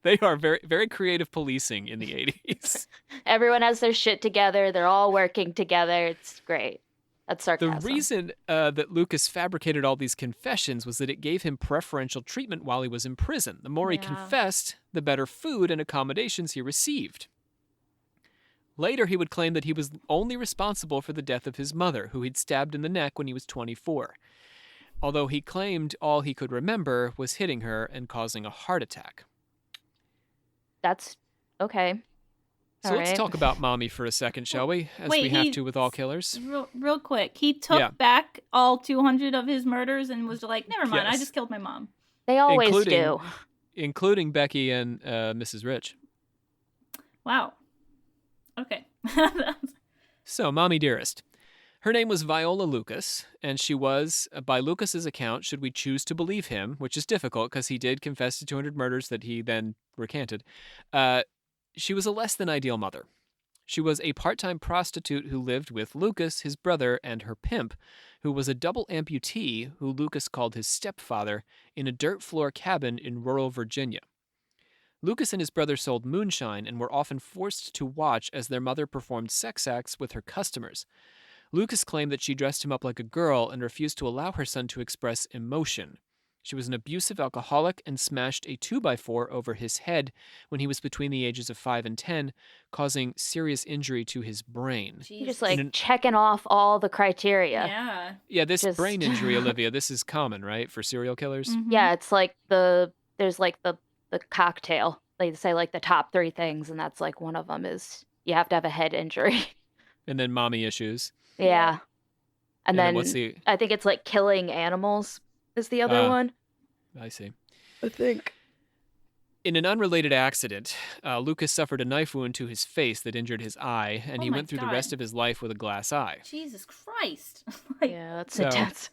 They are very, very creative policing in the 80s. Everyone has their shit together. They're all working together. It's great. That's sarcasm. The reason that Lucas fabricated all these confessions was that it gave him preferential treatment while he was in prison. The more he confessed, the better food and accommodations he received. Later, he would claim that he was only responsible for the death of his mother, who he'd stabbed in the neck when he was 24. Although he claimed all he could remember was hitting her and causing a heart attack. that's okay. So All let's right. talk about Mommy for a second, shall we? As Wait, we have to with all killers. Real quick, he took back all 200 of his murders and was like, never mind, I Yes. just killed my mom. They always do. Including Becky and Mrs. Rich. Wow. Okay. So, Mommy Dearest. Her name was Viola Lucas, and she was, by Lucas's account, should we choose to believe him, which is difficult because he did confess to 200 murders that he then recanted, she was a less than ideal mother. She was a part-time prostitute who lived with Lucas, his brother, and her pimp, who was a double amputee who Lucas called his stepfather, in a dirt floor cabin in rural Virginia. Lucas and his brother sold moonshine and were often forced to watch as their mother performed sex acts with her customers. Lucas claimed that she dressed him up like a girl and refused to allow her son to express emotion. She was an abusive alcoholic and smashed a 2x4 over his head when he was between the ages of 5 and 10, causing serious injury to his brain. You're just checking off all the criteria. Yeah. Yeah, this brain injury, Olivia, this is common, right, for serial killers? Mm-hmm. Yeah, it's like there's like the cocktail. They say like the top 3 things, and that's like one of them is you have to have a head injury. And then mommy issues. Yeah. And then what's the... I think it's like killing animals is the other one. I see. I think. In an unrelated accident, Lucas suffered a knife wound to his face that injured his eye, and he went through the rest of his life with a glass eye. Jesus Christ. Yeah, that's intense.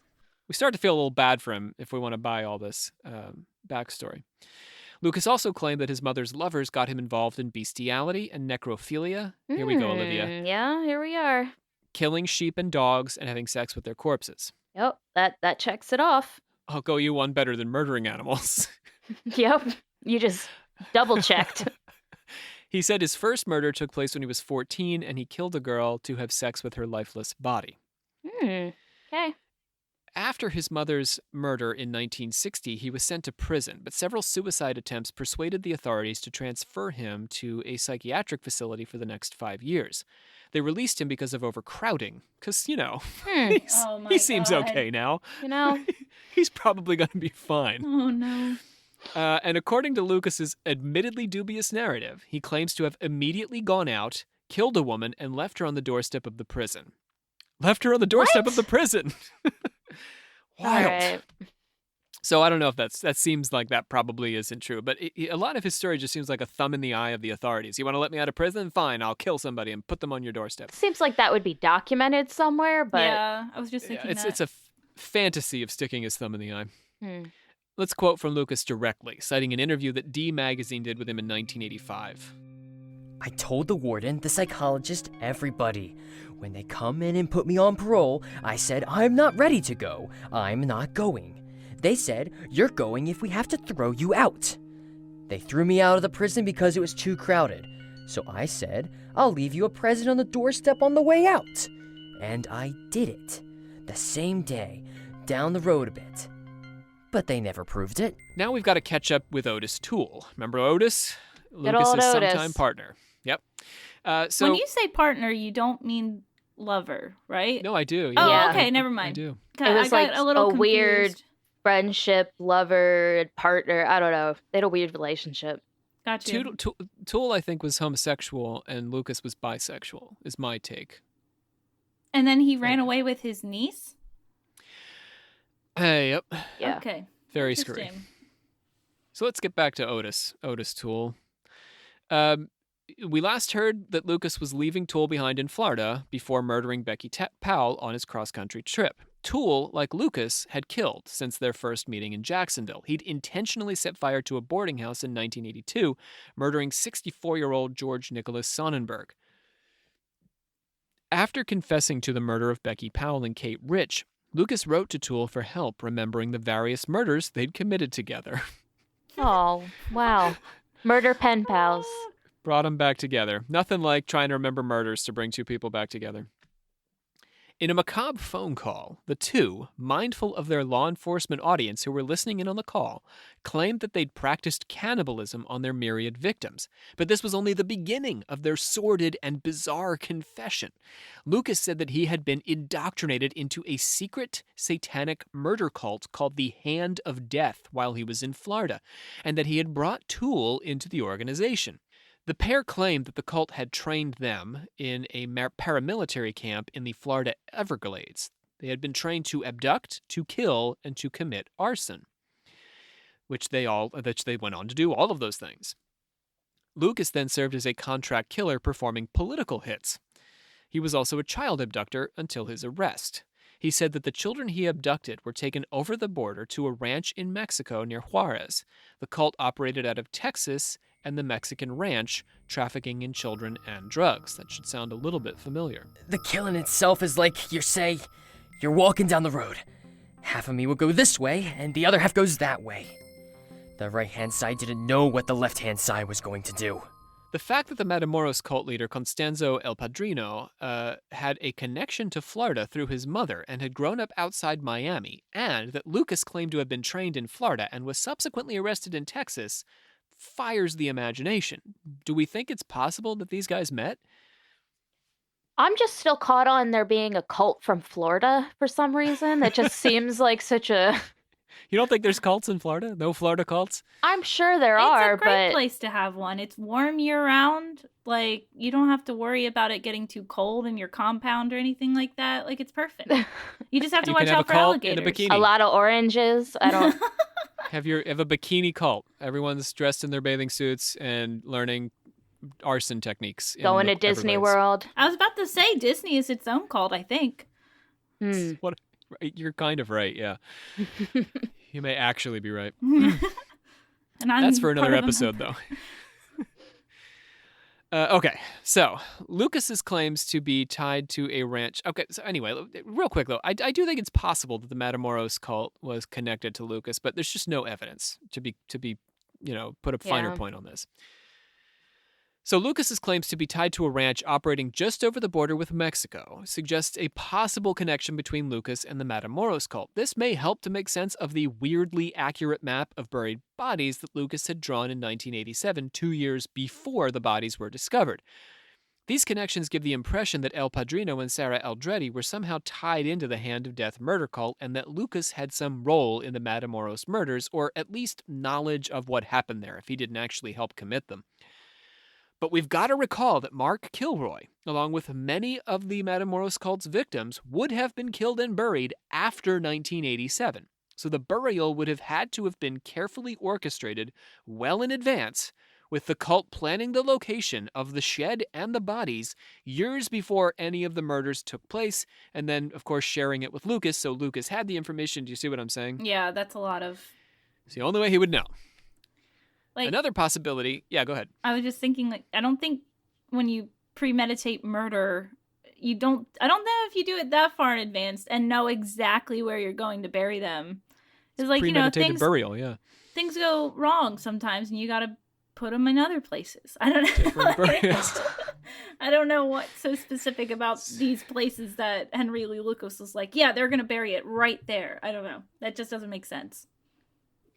We start to feel a little bad for him if we want to buy all this backstory. Lucas also claimed that his mother's lovers got him involved in bestiality and necrophilia. Here we go, Olivia. Yeah, here we are. Killing sheep and dogs and having sex with their corpses. Yep, that checks it off. I'll go you one better than murdering animals. Yep, you just double-checked. He said his first murder took place when he was 14, and he killed a girl to have sex with her lifeless body. Okay. After his mother's murder in 1960, he was sent to prison, but several suicide attempts persuaded the authorities to transfer him to a psychiatric facility for the next 5 years. They released him because of overcrowding, because, he seems okay now. He's probably going to be fine. Oh, no. And according to Lucas's admittedly dubious narrative, he claims to have immediately gone out, killed a woman, and left her on the doorstep of the prison. Left her on the doorstep of the prison. Wild. Right. So I don't know if that seems like that probably isn't true, but a lot of his story just seems like a thumb in the eye of the authorities. You want to let me out of prison? Fine, I'll kill somebody and put them on your doorstep. Seems like that would be documented somewhere, but... Yeah, I was just thinking it's a fantasy of sticking his thumb in the eye. Let's quote from Lucas directly, citing an interview that D Magazine did with him in 1985. I told the warden, the psychologist, everybody. When they come in and put me on parole, I said, I'm not ready to go. I'm not going. They said, you're going if we have to throw you out. They threw me out of the prison because it was too crowded. So I said, I'll leave you a present on the doorstep on the way out. And I did it. The same day, down the road a bit. But they never proved it. Now we've got to catch up with Otis Toole. Remember Otis? Good old Lucas's Otis. sometime partner. Yep. So when you say partner, you don't mean lover, right? No, I do. Oh, Yeah. okay, never mind. I do. It was like a little weird confused. friendship, lover, partner. I don't know. They had a weird relationship. Gotcha. Toole, I think, was homosexual, and Lucas was bisexual, is my take. And then he ran away with his niece? Hey, yep. Yeah. Okay. Very screwy. Interesting. So let's get back to Otis Toole. We last heard that Lucas was leaving Toole behind in Florida before murdering Becky Powell on his cross-country trip. Toole, like Lucas, had killed since their first meeting in Jacksonville. He'd intentionally set fire to a boarding house in 1982, murdering 64-year-old George Nicholas Sonnenberg. After confessing to the murder of Becky Powell and Kate Rich, Lucas wrote to Toole for help remembering the various murders they'd committed together. Oh, wow. Murder pen pals. Brought them back together. Nothing like trying to remember murders to bring two people back together. In a macabre phone call, the two, mindful of their law enforcement audience who were listening in on the call, claimed that they'd practiced cannibalism on their myriad victims. But this was only the beginning of their sordid and bizarre confession. Lucas said that he had been indoctrinated into a secret satanic murder cult called the Hand of Death while he was in Florida, and that he had brought Toole into the organization. The pair claimed that the cult had trained them in a paramilitary camp in the Florida Everglades. They had been trained to abduct, to kill, and to commit arson, which they went on to do all of those things. Lucas then served as a contract killer performing political hits. He was also a child abductor until his arrest. He said that the children he abducted were taken over the border to a ranch in Mexico near Juarez. The cult operated out of Texas and the Mexican ranch, trafficking in children and drugs. That should sound a little bit familiar. The killing itself is like, you're walking down the road. Half of me will go this way, and the other half goes that way. The right-hand side didn't know what the left-hand side was going to do. The fact that the Matamoros cult leader Constanzo El Padrino had a connection to Florida through his mother and had grown up outside Miami, and that Lucas claimed to have been trained in Florida and was subsequently arrested in Texas, fires the imagination. Do we think it's possible that these guys met? I'm just still caught on there being a cult from Florida for some reason. That just seems like such a... You don't think there's cults in Florida? No Florida cults? I'm sure there are, It's a great but... place to have one. It's warm year-round. Like, you don't have to worry about it getting too cold in your compound or anything like that. Like, it's perfect. You just have to You watch can have out a for cult in a alligators. bikini. A lot of oranges. I don't... Have a bikini cult. Everyone's dressed in their bathing suits and learning arson techniques. Going to Disney Everglades. World. I was about to say Disney is its own cult, I think. What? You're kind of right, yeah. You may actually be right. And That's for another episode, though. Okay, so Lucas's claims to be tied to a ranch. Okay, so anyway, real quick though, I do think it's possible that the Matamoros cult was connected to Lucas, but there's just no evidence to be put a finer point on this. So Lucas's claims to be tied to a ranch operating just over the border with Mexico suggests a possible connection between Lucas and the Matamoros cult. This may help to make sense of the weirdly accurate map of buried bodies that Lucas had drawn in 1987, 2 years before the bodies were discovered. These connections give the impression that El Padrino and Sarah Aldrete were somehow tied into the Hand of Death murder cult and that Lucas had some role in the Matamoros murders, or at least knowledge of what happened there if he didn't actually help commit them. But we've got to recall that Mark Kilroy, along with many of the Matamoros cult's victims, would have been killed and buried after 1987. So the burial would have had to have been carefully orchestrated well in advance, with the cult planning the location of the shed and the bodies years before any of the murders took place, and then, of course, sharing it with Lucas, so Lucas had the information. Do you see what I'm saying? Yeah, that's a lot of... It's the only way he would know. Like, another possibility... Yeah, go ahead. I was just thinking, like, I don't think when you premeditate murder, I don't know if you do it that far in advance and know exactly where you're going to bury them. It's like, premeditated burial, yeah. Things go wrong sometimes, and you got to put them in other places. I don't know. Different burials. I don't know what's so specific about these places that Henry Lee Lucas was like, yeah, they're going to bury it right there. I don't know. That just doesn't make sense.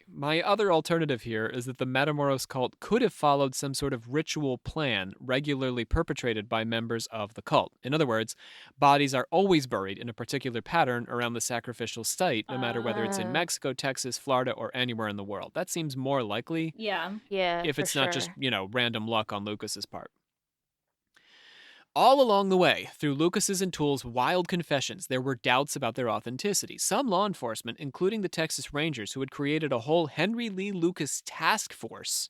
My other alternative here is that the Matamoros cult could have followed some sort of ritual plan regularly perpetrated by members of the cult. In other words, bodies are always buried in a particular pattern around the sacrificial site, no matter whether it's in Mexico, Texas, Florida, or anywhere in the world. That seems more likely. Yeah. If it's not just, random luck on Lucas's part. All along the way, through Lucas's and Toole's wild confessions, there were doubts about their authenticity. Some law enforcement, including the Texas Rangers, who had created a whole Henry Lee Lucas task force.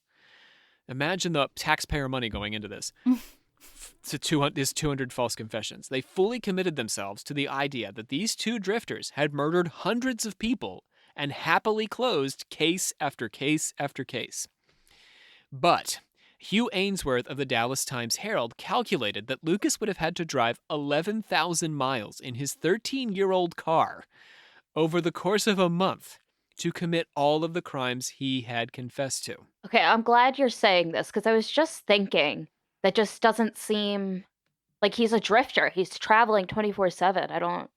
Imagine the taxpayer money going into this. To his 200 false confessions. They fully committed themselves to the idea that these two drifters had murdered hundreds of people and happily closed case after case after case. But Hugh Ainsworth of the Dallas Times-Herald calculated that Lucas would have had to drive 11,000 miles in his 13-year-old car over the course of a month to commit all of the crimes he had confessed to. Okay, I'm glad you're saying this, because I was just thinking that just doesn't seem like he's a drifter. He's traveling 24/7.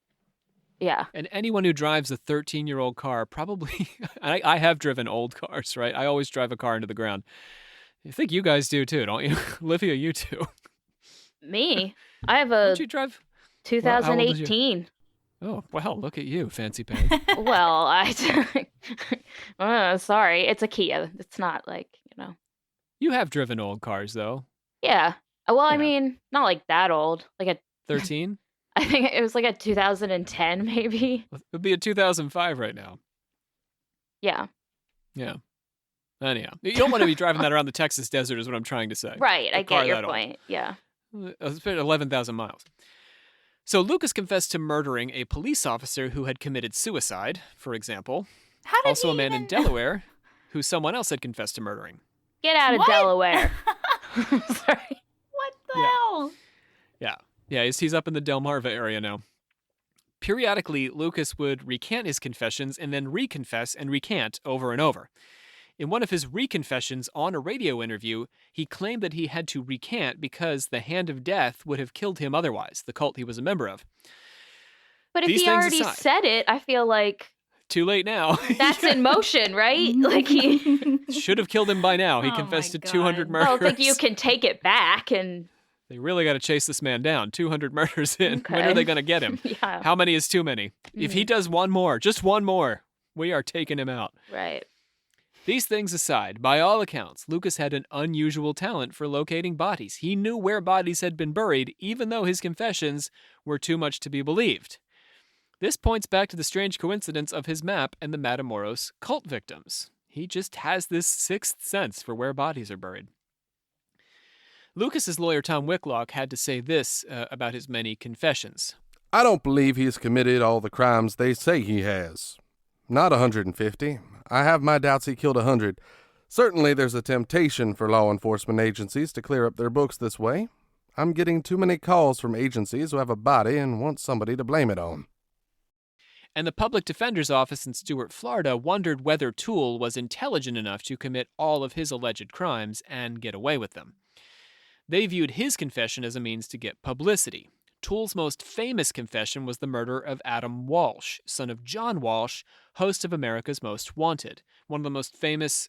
Yeah. And anyone who drives a 13-year-old car probably... I have driven old cars, right? I always drive a car into the ground. I think you guys do too, don't you? Olivia, you too. Me? I have a Don't you drive? 2018. Oh, wow, look at you, fancy pants. Well, sorry, it's a Kia. It's not like, You have driven old cars, though. Yeah. Well, I Yeah. mean, not like that old. Like a 13? I think it was like a 2010 maybe. It would be a 2005 right now. Yeah. Yeah. Anyhow, you don't want to be driving that around the Texas desert is what I'm trying to say. Right, I A car get your that old. point. Yeah. It's been 11,000 miles. So Lucas confessed to murdering a police officer who had committed suicide, for example. How did Also he a man even... in Delaware who someone else had confessed to murdering. Get out of What? Delaware. Sorry. What the Yeah. hell? Yeah, he's up in the Delmarva area now. Periodically, Lucas would recant his confessions and then reconfess and recant over and over. In one of his reconfessions on a radio interview, he claimed that he had to recant because the hand of death would have killed him otherwise, the cult he was a member of. But if These he things already aside- said it, I feel like Too late now. that's in motion, right? Like he Should have killed him by now. He Oh confessed my to 200 God. murders. I don't think you can take it back and They really got to chase this man down. 200 murders in. When are Okay. they going to get him? yeah. How many is too many? If he does one more, just one more, we are taking him out. Right. These things aside, by all accounts, Lucas had an unusual talent for locating bodies. He knew where bodies had been buried, even though his confessions were too much to be believed. This points back to the strange coincidence of his map and the Matamoros cult victims. He just has this sixth sense for where bodies are buried. Lucas's lawyer Tom Wicklock had to say this about his many confessions. I don't believe he has committed all the crimes they say he has. Not 150. I have my doubts he killed 100. Certainly there's a temptation for law enforcement agencies to clear up their books this way. I'm getting too many calls from agencies who have a body and want somebody to blame it on. And the public defender's office in Stuart, Florida wondered whether Toole was intelligent enough to commit all of his alleged crimes and get away with them. They viewed his confession as a means to get publicity. Toole's most famous confession was the murder of Adam Walsh, son of John Walsh, host of America's Most Wanted, one of the most famous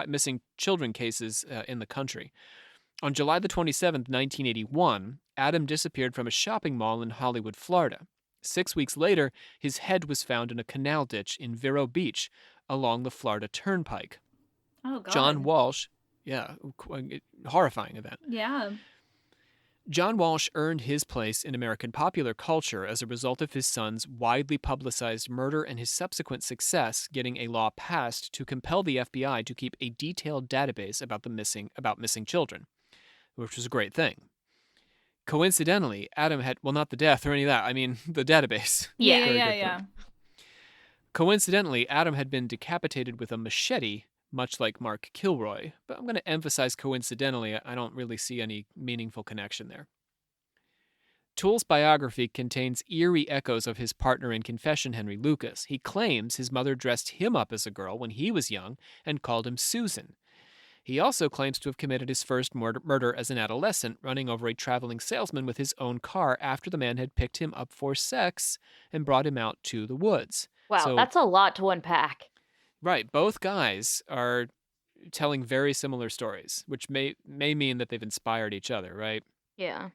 missing children cases in the country. On July the 27th, 1981, Adam disappeared from a shopping mall in Hollywood, Florida. 6 weeks later, his head was found in a canal ditch in Vero Beach along the Florida Turnpike. Oh, God. John Walsh, horrifying event. Yeah. John Walsh earned his place in American popular culture as a result of his son's widely publicized murder and his subsequent success getting a law passed to compel the FBI to keep a detailed database about missing children, which was a great thing. Coincidentally, Adam had, well, not the death or any of that, I mean the database. Yeah. Very Yeah. good Yeah. point. Coincidentally, Adam had been decapitated with a machete, much like Mark Kilroy, but I'm going to emphasize coincidentally. I don't really see any meaningful connection there. Toole's biography contains eerie echoes of his partner in confession, Henry Lucas. He claims his mother dressed him up as a girl when he was young and called him Susan. He also claims to have committed his first murder as an adolescent, running over a traveling salesman with his own car after the man had picked him up for sex and brought him out to the woods. Wow, So- that's a lot to unpack. Right, both guys are telling very similar stories, which may mean that they've inspired each other, right? Yeah.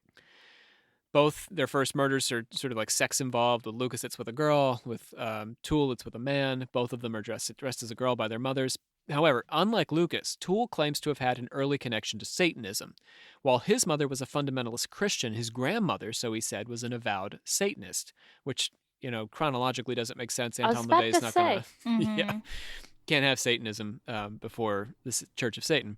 Both their first murders are sort of like sex involved. With Lucas, it's with a girl. With Toole, it's with a man. Both of them are dressed as a girl by their mothers. However, unlike Lucas, Toole claims to have had an early connection to Satanism. While his mother was a fundamentalist Christian, his grandmother, so he said, was an avowed Satanist, which, chronologically doesn't make sense. I was Anton about LaVey's to not say. going to... Yeah. Can't have Satanism before the Church of Satan.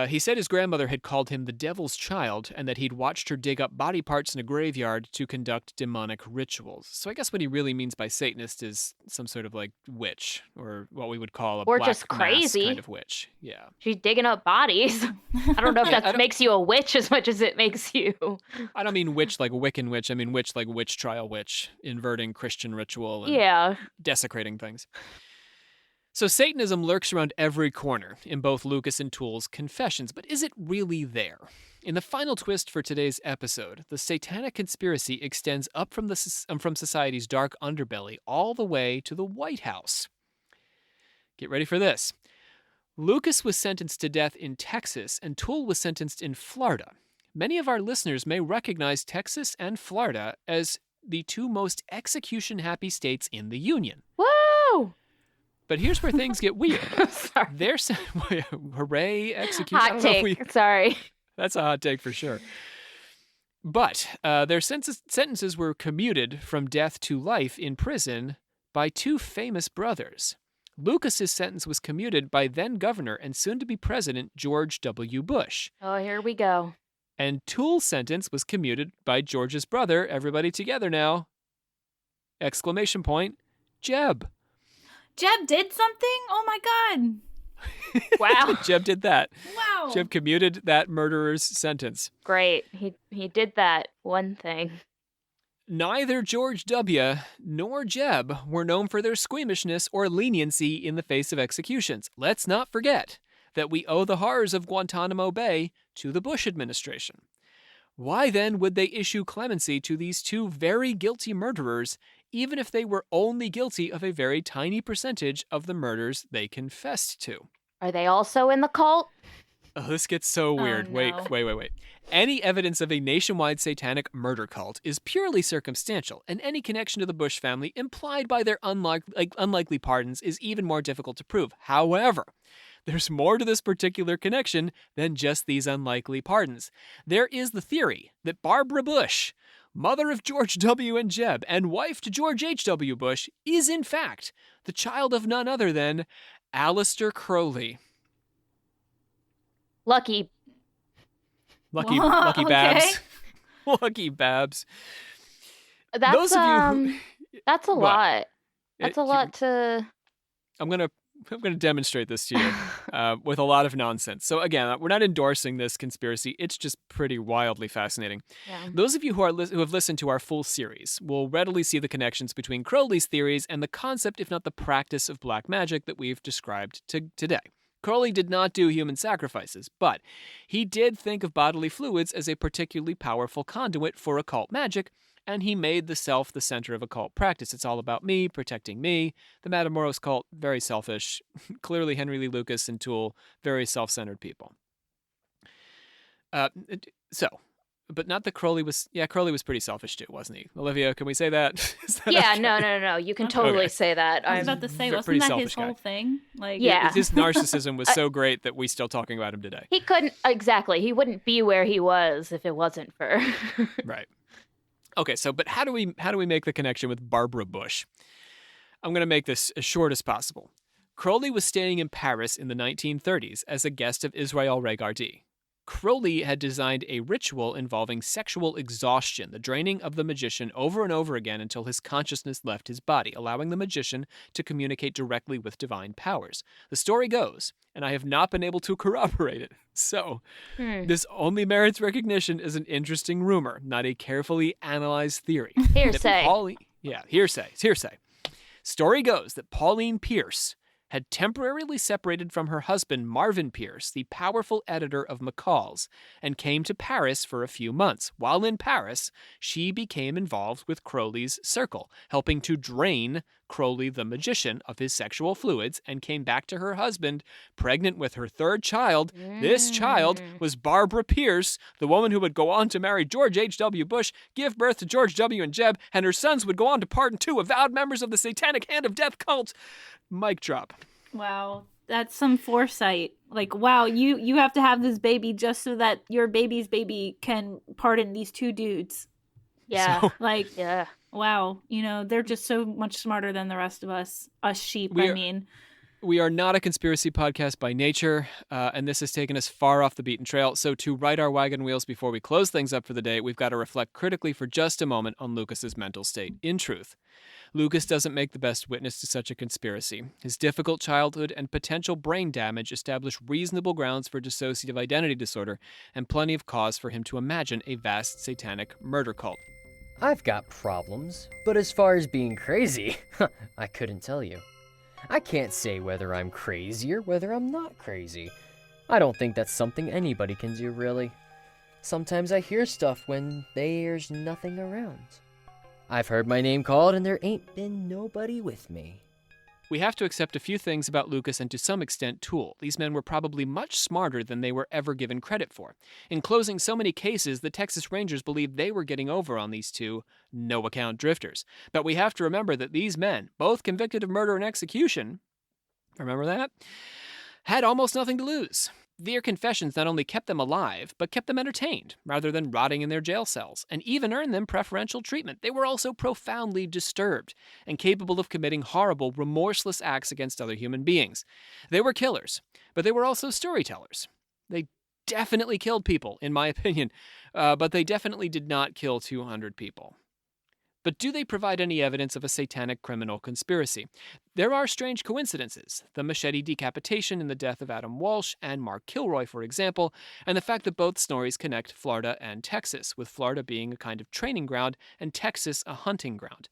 He said his grandmother had called him the devil's child and that he'd watched her dig up body parts in a graveyard to conduct demonic rituals. So I guess what he really means by Satanist is some sort of like witch, or what we would call a Or black just mass crazy. kind of witch. Yeah. She's digging up bodies. I don't know if Yeah, that makes you a witch as much as it makes you. I don't mean witch like Wiccan witch. I mean witch like witch trial witch, inverting Christian ritual and Yeah. desecrating things. So Satanism lurks around every corner in both Lucas and Toole's confessions, but is it really there? In the final twist for today's episode, the satanic conspiracy extends up from society's dark underbelly all the way to the White House. Get ready for this. Lucas was sentenced to death in Texas, and Toole was sentenced in Florida. Many of our listeners may recognize Texas and Florida as the two most execution-happy states in the Union. Whoa! But here's where things get weird. Sorry. Hooray, execution. Hot take. Sorry. That's a hot take for sure. But their sentences were commuted from death to life in prison by two famous brothers. Lucas's sentence was commuted by then governor and soon-to-be president George W. Bush. Oh, here we go. And Toole's sentence was commuted by George's brother, everybody together now, exclamation point, Jeb. Jeb did something? Oh my God. Wow. Jeb did that. Wow. Jeb commuted that murderer's sentence. Great. He did that one thing. Neither George W. nor Jeb were known for their squeamishness or leniency in the face of executions. Let's not forget that we owe the horrors of Guantanamo Bay to the Bush administration. Why then would they issue clemency to these two very guilty murderers, even if they were only guilty of a very tiny percentage of the murders they confessed to? Are they also in the cult? Oh, this gets so weird. no. Wait. Any evidence of a nationwide satanic murder cult is purely circumstantial, and any connection to the Bush family implied by their unlikely pardons is even more difficult to prove. However, there's more to this particular connection than just these unlikely pardons. There is the theory that Barbara Bush, mother of George W. and Jeb, and wife to George H.W. Bush, is in fact the child of none other than Aleister Crowley. Lucky Lucky Okay. Babs. Lucky Babs. That's Those of you who, that's a What? lot. That's a lot to. I'm gonna demonstrate this to you with a lot of nonsense. So again, we're not endorsing this conspiracy. It's just pretty wildly fascinating. Yeah. Those of you who have listened to our full series will readily see the connections between Crowley's theories and the concept, if not the practice, of black magic that we've described today. Crowley did not do human sacrifices, but he did think of bodily fluids as a particularly powerful conduit for occult magic, and he made the self the center of occult practice. It's all about me, protecting me. The Matamoros Cult, very selfish. Clearly Henry Lee Lucas and Toole, very self-centered people. But not that Crowley was pretty selfish too, wasn't he? Olivia, can we say that? Yeah, okay? No. You can totally Okay. say that. I was about to say, pretty wasn't that selfish his whole guy. thing? Like, Yeah. His narcissism was so great that we're still talking about him today. He couldn't exactly. He wouldn't be where he was if it wasn't for. Right. Okay, but how do we make the connection with Barbara Bush? I'm going to make this as short as possible. Crowley was staying in Paris in the 1930s as a guest of Israel Regardie. Crowley had designed a ritual involving sexual exhaustion, the draining of the magician over and over again until his consciousness left his body, allowing the magician to communicate directly with divine powers. The story goes, and I have not been able to corroborate it, so this only merits recognition as an interesting rumor, not a carefully analyzed theory. Hearsay. Hearsay. Story goes that Pauline Pierce had temporarily separated from her husband Marvin Pierce, the powerful editor of McCall's, and came to Paris for a few months. While in Paris, she became involved with Crowley's circle, helping to drain Crowley the magician of his sexual fluids, and came back to her husband, pregnant with her third child. This child was Barbara Pierce, the woman who would go on to marry George H.W. Bush, give birth to George W. and Jeb, and her sons would go on to pardon two avowed members of the Satanic Hand of Death cult. Mic drop. wow, that's some foresight. Like, wow, you have to have this baby just so that your baby's baby can pardon these two dudes. Yeah. So- Like, Yeah. wow, they're just so much smarter than the rest of us sheep. We are not a conspiracy podcast by nature, and this has taken us far off the beaten trail. So to right our wagon wheels before we close things up for the day, we've got to reflect critically for just a moment on Lucas's mental state. In truth, Lucas doesn't make the best witness to such a conspiracy. His difficult childhood and potential brain damage establish reasonable grounds for dissociative identity disorder and plenty of cause for him to imagine a vast satanic murder cult. I've got problems, but as far as being crazy, I couldn't tell you. I can't say whether I'm crazy or whether I'm not crazy. I don't think that's something anybody can do, really. Sometimes I hear stuff when there's nothing around. I've heard my name called and there ain't been nobody with me. We have to accept a few things about Lucas and to some extent Toole. These men were probably much smarter than they were ever given credit for. In closing so many cases, the Texas Rangers believed they were getting over on these two no-account drifters. But we have to remember that these men, both convicted of murder and execution, remember that? Had almost nothing to lose. Their confessions not only kept them alive, but kept them entertained, rather than rotting in their jail cells, and even earned them preferential treatment. They were also profoundly disturbed and capable of committing horrible, remorseless acts against other human beings. They were killers, but they were also storytellers. They definitely killed people, in my opinion, but they definitely did not kill 200 people. But do they provide any evidence of a satanic criminal conspiracy? There are strange coincidences. The machete decapitation in the death of Adam Walsh and Mark Kilroy, for example, and the fact that both stories connect Florida and Texas, with Florida being a kind of training ground and Texas a hunting ground.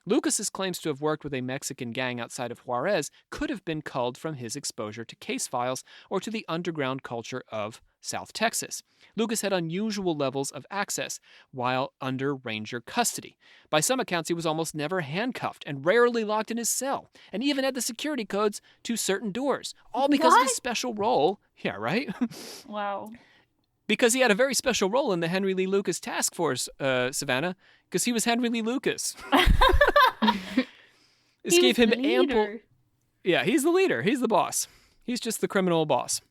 Lucas's claims to have worked with a Mexican gang outside of Juarez could have been culled from his exposure to case files or to the underground culture of South Texas. Lucas had unusual levels of access while under Ranger custody. By some accounts, he was almost never handcuffed and rarely locked in his cell, and even had the security codes to certain doors, all because of his special role. Yeah, right? Wow. Because he had a very special role in the Henry Lee Lucas task force, Savannah, because he was Henry Lee Lucas. This gave him ample... Yeah, he's the leader. He's the boss. He's just the criminal boss.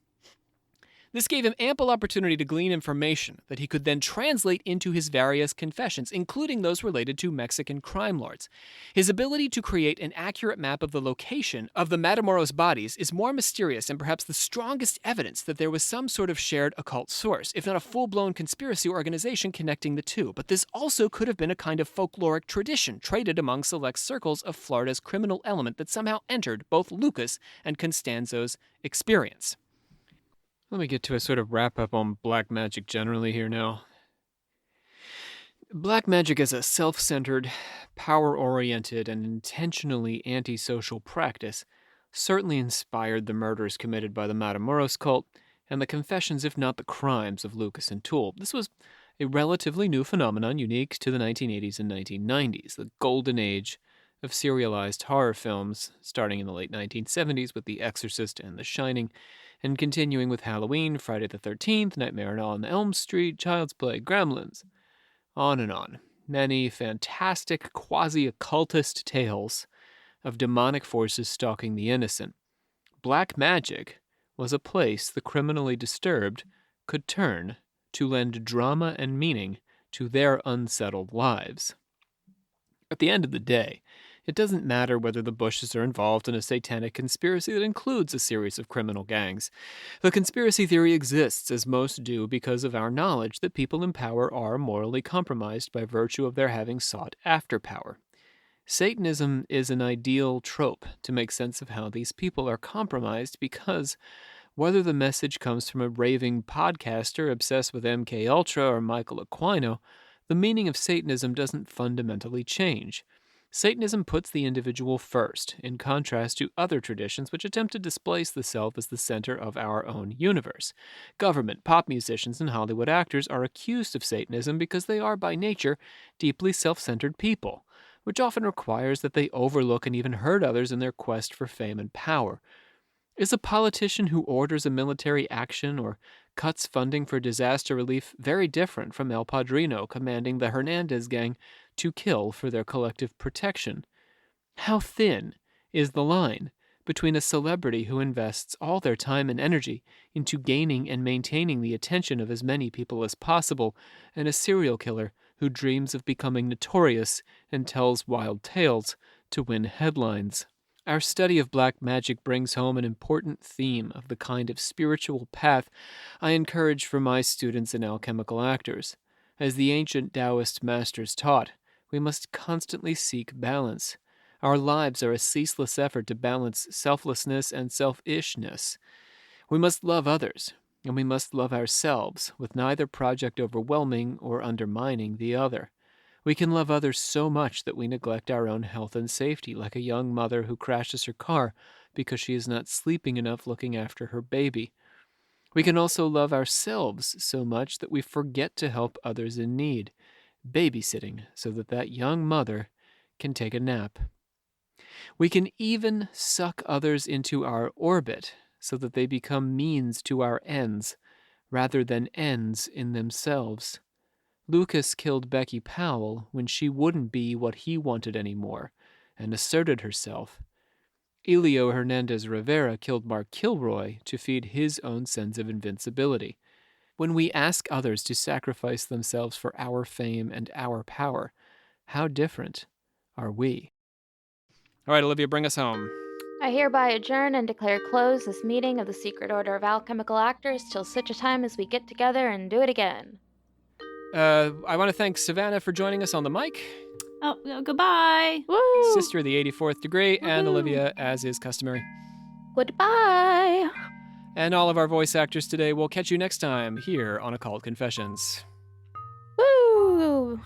This gave him ample opportunity to glean information that he could then translate into his various confessions, including those related to Mexican crime lords. His ability to create an accurate map of the location of the Matamoros bodies is more mysterious and perhaps the strongest evidence that there was some sort of shared occult source, if not a full-blown conspiracy organization connecting the two. But this also could have been a kind of folkloric tradition traded among select circles of Florida's criminal element that somehow entered both Lucas and Constanzo's experience. Let me get to a sort of wrap-up on black magic generally here now. Black magic as a self-centered, power-oriented, and intentionally antisocial practice certainly inspired the murders committed by the Matamoros Cult and the confessions, if not the crimes, of Lucas and Toole. This was a relatively new phenomenon unique to the 1980s and 1990s, the golden age of serialized horror films, starting in the late 1970s with The Exorcist and The Shining, and continuing with Halloween, Friday the 13th, Nightmare on Elm Street, Child's Play, Gremlins, on and on. Many fantastic quasi-occultist tales of demonic forces stalking the innocent. Black magic was a place the criminally disturbed could turn to lend drama and meaning to their unsettled lives. At the end of the day, it doesn't matter whether the Bushes are involved in a satanic conspiracy that includes a series of criminal gangs. The conspiracy theory exists, as most do, because of our knowledge that people in power are morally compromised by virtue of their having sought after power. Satanism is an ideal trope to make sense of how these people are compromised because whether the message comes from a raving podcaster obsessed with MKUltra or Michael Aquino, the meaning of Satanism doesn't fundamentally change. Satanism puts the individual first, in contrast to other traditions which attempt to displace the self as the center of our own universe. Government, pop musicians, and Hollywood actors are accused of Satanism because they are, by nature, deeply self-centered people, which often requires that they overlook and even hurt others in their quest for fame and power. Is a politician who orders a military action or cuts funding for disaster relief very different from El Padrino commanding the Hernandez gang to kill for their collective protection? How thin is the line between a celebrity who invests all their time and energy into gaining and maintaining the attention of as many people as possible and a serial killer who dreams of becoming notorious and tells wild tales to win headlines? Our study of black magic brings home an important theme of the kind of spiritual path I encourage for my students and alchemical actors. As the ancient Taoist masters taught, we must constantly seek balance. Our lives are a ceaseless effort to balance selflessness and selfishness. We must love others, and we must love ourselves, with neither project overwhelming or undermining the other. We can love others so much that we neglect our own health and safety, like a young mother who crashes her car because she is not sleeping enough looking after her baby. We can also love ourselves so much that we forget to help others in need, babysitting so that that young mother can take a nap. We can even suck others into our orbit so that they become means to our ends, rather than ends in themselves. Lucas killed Becky Powell when she wouldn't be what he wanted anymore, and asserted herself. Elio Hernandez Rivera killed Mark Kilroy to feed his own sense of invincibility. When we ask others to sacrifice themselves for our fame and our power, how different are we? All right, Olivia, bring us home. I hereby adjourn and declare closed this meeting of the Secret Order of Alchemical Actors till such a time as we get together and do it again. I want to thank Savannah for joining us on the mic. Oh, goodbye. Woo! Sister of the 84th degree, and Woohoo. Olivia, as is customary. Goodbye! And all of our voice actors today. We'll catch you next time here on Occult Confessions. Woo!